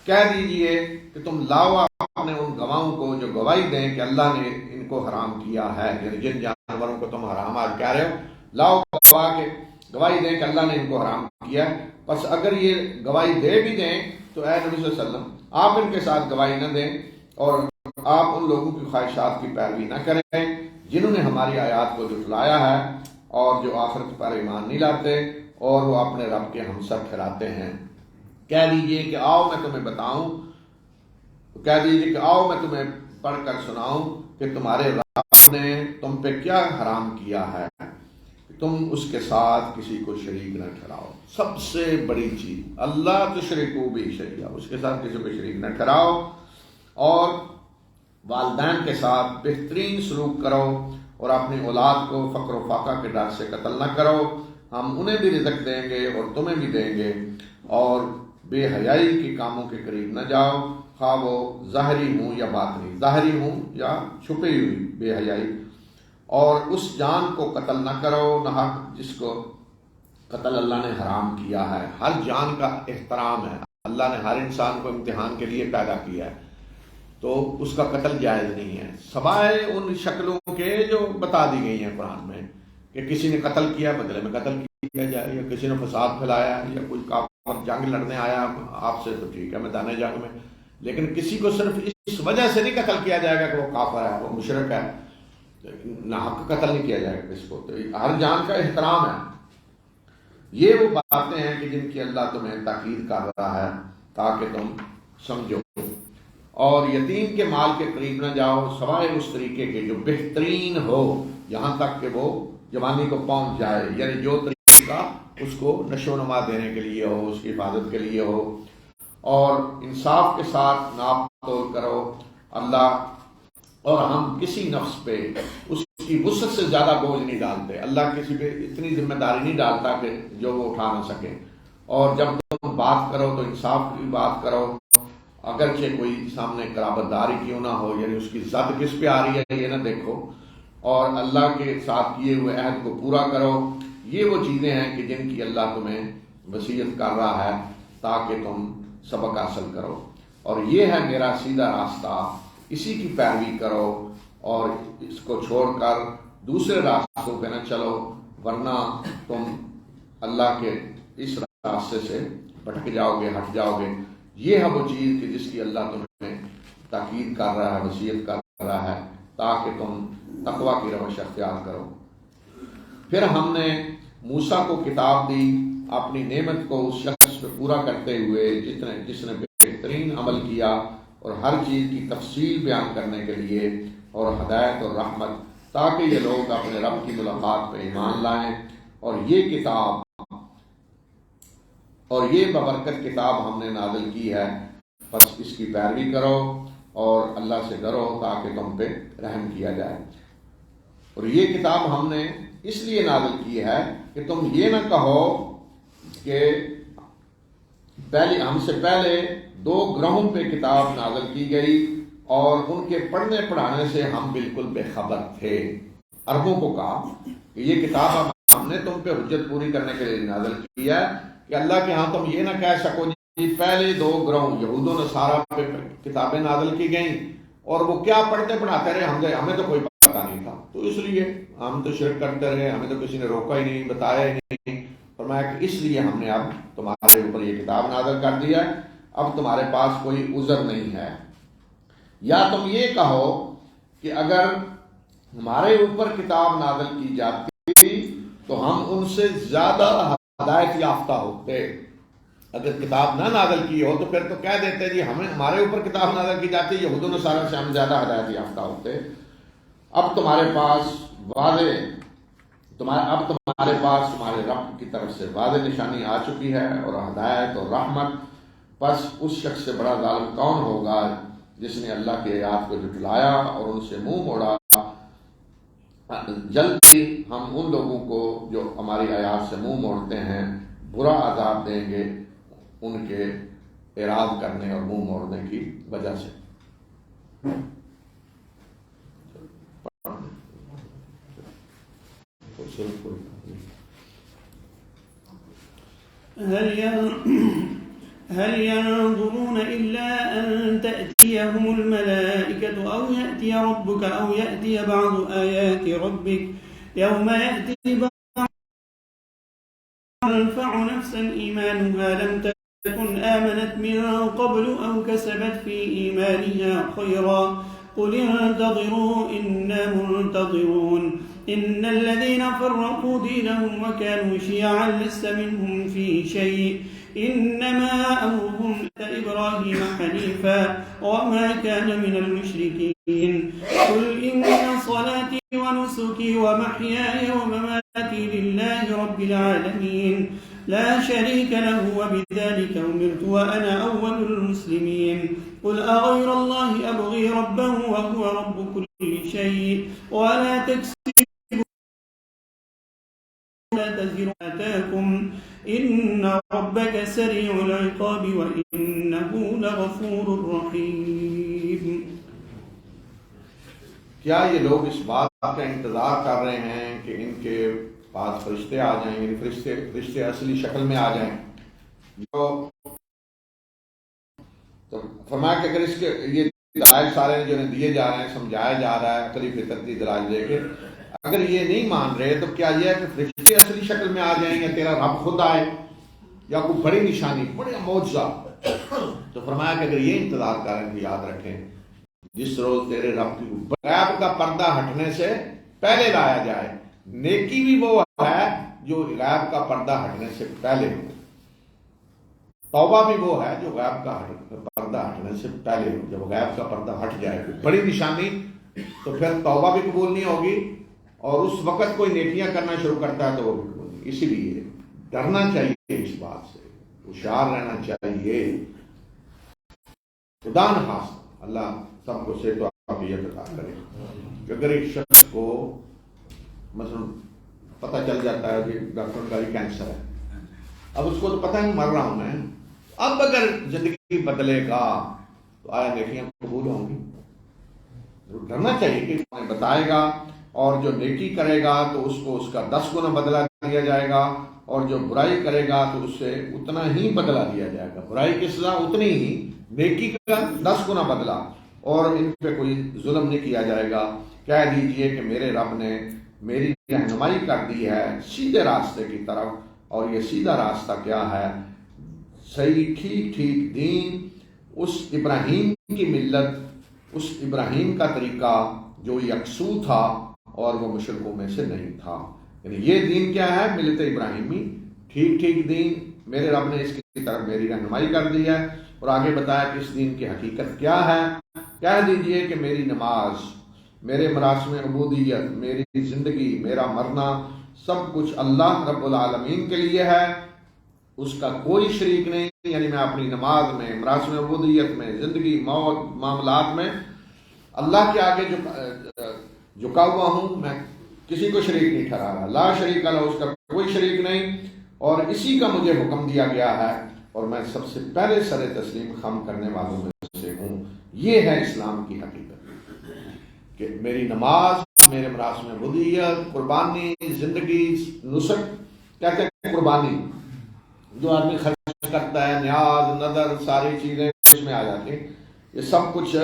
کہہ دیجئے کہ تم لاؤ اپنے ان گواہوں کو جو گواہی دیں کہ اللہ نے ان کو حرام کیا ہے. یعنی جن جانوروں کو تم حرام آج کہہ رہے ہو، لاؤ گواہ کے گواہی دیں کہ اللہ نے ان کو حرام کیا. بس اگر یہ گواہی دے بھی دیں تو اے نبی صلی اللہ علیہ وسلم آپ ان کے ساتھ گواہی نہ دیں اور آپ ان لوگوں کی خواہشات کی پیروی نہ کریں جنہوں نے ہماری آیات کو جھٹلایا ہے اور جو آخرت پر ایمان نہیں لاتے اور وہ اپنے رب کے ہمسر ٹھہراتے ہیں. کہہ دیجئے کہ آؤ میں تمہیں بتاؤں، کہہ دیجئے کہ آؤ میں تمہیں پڑھ کر سناؤں کہ تمہارے رب نے تم پہ کیا حرام کیا ہے، تم اس کے ساتھ کسی کو شریک نہ ٹھہراؤ. سب سے بڑی چیز اللہ تشرکو بھی شیئا، اس کے ساتھ کسی کو شریک نہ ٹھہراؤ. اور والدین کے ساتھ بہترین سلوک کرو اور اپنی اولاد کو فقر و فاقہ کے ڈر سے قتل نہ کرو. ہم انہیں بھی رزق دیں گے اور تمہیں بھی دیں گے. اور بے حیائی کے کاموں کے قریب نہ جاؤ، خواہ وہ ظاہری ہوں یا باطنی، ظاہری ہوں یا چھپی ہوئی بے حیائی. اور اس جان کو قتل نہ کرو نہ حق جس کو قتل اللہ نے حرام کیا ہے۔ ہر جان کا احترام ہے، اللہ نے ہر انسان کو امتحان کے لیے پیدا کیا ہے، تو اس کا قتل جائز نہیں ہے، سوائے ان شکلوں کے جو بتا دی گئی ہیں قرآن میں کہ کسی نے قتل کیا بدلے میں قتل کیا جائے، یا کسی نے فساد پھیلایا، یا کوئی کافر جنگ لڑنے آیا آپ سے تو ٹھیک ہے میدان جنگ میں، لیکن کسی کو صرف اس وجہ سے نہیں قتل کیا جائے گا کہ وہ کافر ہے، وہ مشرک ہے، ناحق قتل نہیں کیا جائے گا کسی کو۔ تو ہر جان کا احترام ہے۔ یہ وہ باتیں ہیں کہ جن کی اللہ تمہیں تاکید کر رہا ہے تاکہ تم سمجھو۔ اور یتیم کے مال کے قریب نہ جاؤ سوائے اس طریقے کے جو بہترین ہو، یہاں تک کہ وہ جوانی کو پہنچ جائے، یعنی جو طریقہ اس کو نشو و نما دینے کے لیے ہو، اس کی حفاظت کے لیے ہو، اور انصاف کے ساتھ ناپ تول کرو۔ اللہ اور ہم کسی نفس پہ اس کی وسعت سے زیادہ بوجھ نہیں ڈالتے، اللہ کسی پہ اتنی ذمہ داری نہیں ڈالتا کہ جو وہ اٹھا نہ سکے۔ اور جب تم بات کرو تو انصاف کی بات کرو، اگرچہ کوئی سامنے قرابت داری کیوں نہ ہو، یعنی اس کی ذات کس پہ آ رہی ہے یہ نہ دیکھو، اور اللہ کے ساتھ کیے ہوئے عہد کو پورا کرو۔ یہ وہ چیزیں ہیں کہ جن کی اللہ تمہیں وصیت کر رہا ہے تاکہ تم سبق حاصل کرو، اور یہ ہے میرا سیدھا راستہ، اسی کی پیروی کرو، اور اس کو چھوڑ کر دوسرے راستوں پہ نہ چلو، ورنہ تم اللہ کے اس راستے سے بھٹک جاؤ گے، ہٹ جاؤ گے۔ یہ ہے وہ چیز کہ جس کی اللہ تمہیں تاکید کر رہا ہے، وصیت کر رہا ہے تاکہ تم تقوی کی روش اختیار کرو۔ پھر ہم نے موسیٰ کو کتاب دی اپنی نعمت کو اس شخص پہ پورا کرتے ہوئے جس نے بہترین عمل کیا، اور ہر چیز کی تفصیل بیان کرنے کے لیے، اور ہدایت اور رحمت تاکہ یہ لوگ اپنے رب کی ملاقات پہ ایمان لائیں۔ اور یہ کتاب اور یہ ببرکت کتاب ہم نے نازل کی ہے، بس اس کی پیروی کرو اور اللہ سے ڈرو تاکہ تم پہ رحم کیا جائے۔ اور یہ کتاب ہم نے اس لیے نازل کی ہے کہ تم یہ نہ کہو کہ ہم سے پہلے 2 گروہوں پہ کتاب نازل کی گئی اور ان کے پڑھنے پڑھانے سے ہم بالکل بے خبر تھے۔ عربوں کو کہا کہ یہ کتاب ہم نے تم پہ حجت پوری کرنے کے لیے نازل کی ہے کہ اللہ کے ہاں تم یہ نہ کہہ سکو جی پہلے 2 گروہ یہود و نصارہ پہ کتابیں نازل کی گئیں اور وہ کیا پڑھتے پڑھاتے رہے، ہمیں تو کوئی پتہ نہیں تھا، تو اس لیے ہم تو شرک کرتے رہے، ہمیں تو کسی نے روکا ہی نہیں، بتایا ہی نہیں۔ فرمایا کہ اس لیے ہم نے اب تمہارے اوپر یہ کتاب نازل کر دیا ہے، اب تمہارے پاس کوئی عذر نہیں ہے۔ یا تم یہ کہو کہ اگر ہمارے اوپر کتاب نازل کی جاتی تو ہم ان سے زیادہ ہدایت یافتہ ہوتے۔ اگر کتاب نہ نازل کی ہو تو پھر تو کہہ دیتے جی ہمارے اوپر کتاب نازل کی جاتی، یہود و نصارہ سے ہم زیادہ ہدایت یافتہ ہوتے۔ اب تمہارے پاس تمہارے رب کی طرف سے واضح نشانی آ چکی ہے اور ہدایت اور رحمت، بس اس شخص سے بڑا ظالم کون ہوگا جس نے اللہ کی آیات کو جھٹلایا اور ان سے منہ موڑا۔ جلدی ہم ان لوگوں کو جو ہماری آیات سے منہ موڑتے ہیں برا عذاب دیں گے ان کے اعراض کرنے اور منہ موڑنے کی وجہ سے۔ هل ينظرون إلا أن تأتيهم الملائكة أو يأتي ربك أو يأتي بعض آيات ربك يوم يأتي بعض ينفع نفسا إيمانها لم تكن آمنت من قبل أو كسبت في إيمانها خيرا قل انتظروا إنا منتظرون إن الذين فرقوا دينهم وكانوا شيعا لست منهم في شيء إنما أمرهم إبراهيم حنيفا وما كان من المشركين قل إن صلاتي ونسكي ومحياي ومماتي لله رب العالمين لا شريك له وبذلك أمرت وأنا أول المسلمين قل أغير الله أبغي ربا وهو رب كل شيء ولا تكسب تزر آتاكم إن ربك سريع العقاب وإنه لغفور رحيم۔ کیا یہ لوگ اس بات کا انتظار کر رہے ہیں کہ ان کے پاس فرشتے آ جائیں، یعنی فرشتے اصلی شکل میں آ جائیں؟ تو فرمایا کہ اگر اس کے یہ دلائل سارے جو دیے جا رہے ہیں، سمجھایا جا رہا ہے عقلی فطرتی دلائل دے کے، اگر یہ نہیں مان رہے تو کیا یہ ہے کہ فرشتے اصلی شکل میں آ جائیں یا تیرا رب خود آئے یا کوئی بڑی نشانی، بڑا معجزہ؟ تو فرمایا کہ اگر یہ انتظار کریں تو یاد رکھیں جس روز تیرے رب کی غیب کا پردہ ہٹنے سے پہلے لایا جائے۔ نیکی بھی وہ ہے جو غیب کا پردہ ہٹنے سے پہلے ہو، توبہ بھی وہ ہے جو غیب کا پردہ ہٹنے سے پہلے ہو۔ جب غیب کا پردہ ہٹ جائے کوئی بڑی نشانی تو پھر توبہ بھی قبول نہیں ہوگی، اور اس وقت کوئی نیکیاں کرنا شروع کرتا ہے تو وہ بھی قبول نہیں۔ اسی لیے ڈرنا چاہیے اس بات سے، ہوشیار رہنا چاہیے۔ خدا نخواستہ اللہ سب کو صحت و عافیت عطا کرے کہ اگر ایک شخص کو مثلا پتہ چل جاتا ہے کہ ڈاکٹر کا کینسر ہے، اب اس کو تو پتہ نہیں مر رہا ہوں میں، اب اگر زندگی بدلے گا تو آیا نیکیاں قبول ہوں گی؟ ڈرنا چاہیے کہ ہمیں بتائے گا، اور جو نیکی کرے گا تو اس کو اس کا 10 گنا بدلہ دیا جائے گا، اور جو برائی کرے گا تو اس سے اتنا ہی بدلہ دیا جائے گا، برائی کی سزا اتنی ہی، نیکی کا 10 گنا بدلہ، اور ان پہ کوئی ظلم نہیں کیا جائے گا۔ کہہ دیجئے کہ میرے رب نے میری رہنمائی کر دی ہے سیدھے راستے کی طرف، اور یہ سیدھا راستہ کیا ہے؟ صحیح ٹھیک دین، اس ابراہیم کی ملت، اس ابراہیم کا طریقہ جو یکسو تھا اور وہ مشرکوں میں سے نہیں تھا۔ یعنی یہ دین کیا ہے؟ ملت ابراہیمی، ٹھیک دین، میرے رب نے اس کی طرف میری رہنمائی کر دی ہے، اور آگے بتایا کہ اس دین کی حقیقت کیا ہے۔ کہہ دیجئے کہ میری نماز، میرے مراسم عبودیت، میری زندگی، میرا مرنا، سب کچھ اللہ رب العالمین کے لیے ہے، اس کا کوئی شریک نہیں۔ یعنی میں اپنی نماز میں، مراسم عبودیت میں، زندگی، موت، معاملات میں اللہ کے آگے جھکا ہوا ہوں، میں کسی کو شریک نہیں ٹھہرا رہا، لا شریک لہ، اس کا کوئی شریک نہیں، اور اسی کا مجھے حکم دیا گیا ہے، اور میں سب سے پہلے سر تسلیم خم کرنے والوں میں سے ہوں۔ یہ ہے اسلام کی حقیقت کہ میری نماز، میرے مراسم عبودیت، قربانی، زندگی، نسک، کہتے ہیں قربانی، جو آدمی خرچ کرتا ہے، نیاز، نظر، ساری چیزیں اس میں آ جاتی ہیں، یہ سب کچھ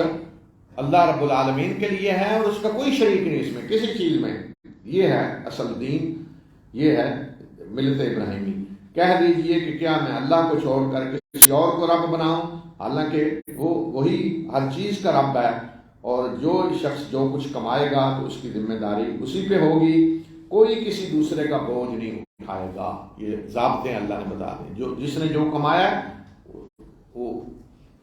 اللہ رب العالمین کے لیے ہے، اور اس کا کوئی شریک نہیں اس میں کسی چیز میں۔ یہ ہے اصل دین، یہ ہے ملت ابراہیمی۔ کہہ دیجئے کہ کیا میں اللہ کو چھوڑ کر کسی اور کو رب بناؤں؟ حالانکہ وہ وہی ہر چیز کا رب ہے، اور جو شخص جو کچھ کمائے گا تو اس کی ذمہ داری اسی پہ ہوگی، کوئی کسی دوسرے کا بوجھ نہیں اٹھائے گا۔ یہ ضابطے اللہ نے بتا دیں، جو جس نے جو کمایا وہ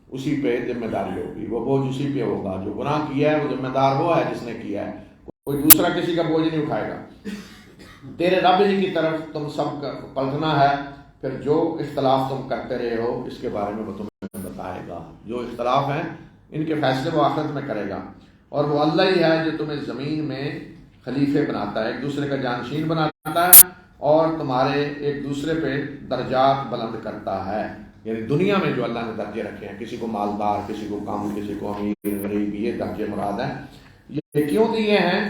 اسی پہ ذمہ داری ہوگی، وہ بوجھ اسی پہ ہوگا۔ جو گناہ کیا ہے وہ ذمہ دار وہ ہے جس نے کیا ہے، کوئی دوسرا کسی کا بوجھ نہیں اٹھائے گا۔ تیرے رب ہی کی طرف تم سب کا پلٹنا ہے، پھر جو اختلاف تم کرتے رہے ہو اس کے بارے میں وہ تمہیں بتائے گا۔ جو اختلاف ہیں ان کے فیصلے وہ آخرت میں کرے گا، اور وہ اللہ ہی ہے جو تمہیں زمین میں خلیفے بناتا ہے، ایک دوسرے کا جانشین بناتا ہے، اور تمہارے ایک دوسرے پہ درجات بلند کرتا ہے۔ یعنی دنیا میں جو اللہ نے درجے رکھے ہیں، کسی کو مالدار، کسی کو کم، کسی کو امیر، غریب، یہ درجے مراد ہیں۔ یہ کیوں دیے ہیں؟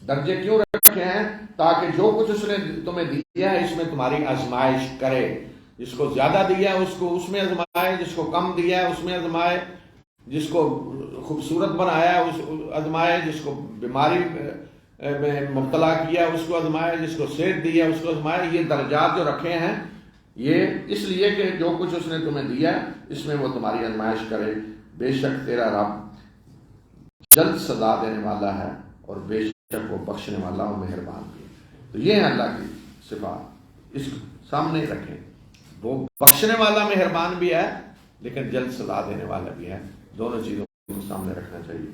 درجے کیوں رکھے ہیں؟ تاکہ جو کچھ اس نے تمہیں دیا ہے اس میں تمہاری آزمائش کرے۔ جس کو زیادہ دیا ہے اس کو اس میں آزمائے، جس کو کم دیا ہے اس میں آزمائے، جس کو خوبصورت بنایا ہے اس آزمائے، جس کو بیماری میں مبتلا کیا اس کو آزمائے، جس کو صحت دی ہے اس کو آزمائے۔ یہ درجات جو رکھے ہیں یہ اس لیے کہ جو کچھ اس نے تمہیں دیا اس میں وہ تمہاری آزمائش کرے۔ بے شک تیرا رب جلد سزا دینے والا ہے، اور بے شک وہ بخشنے والا اور مہربان بھی ہے۔ تو یہ ہے اللہ کی صفات، اس سامنے رکھیں۔ وہ بخشنے والا مہربان بھی ہے لیکن جلد سزا دینے والا بھی ہے، دونوں چیزوں کو سامنے رکھنا چاہیے۔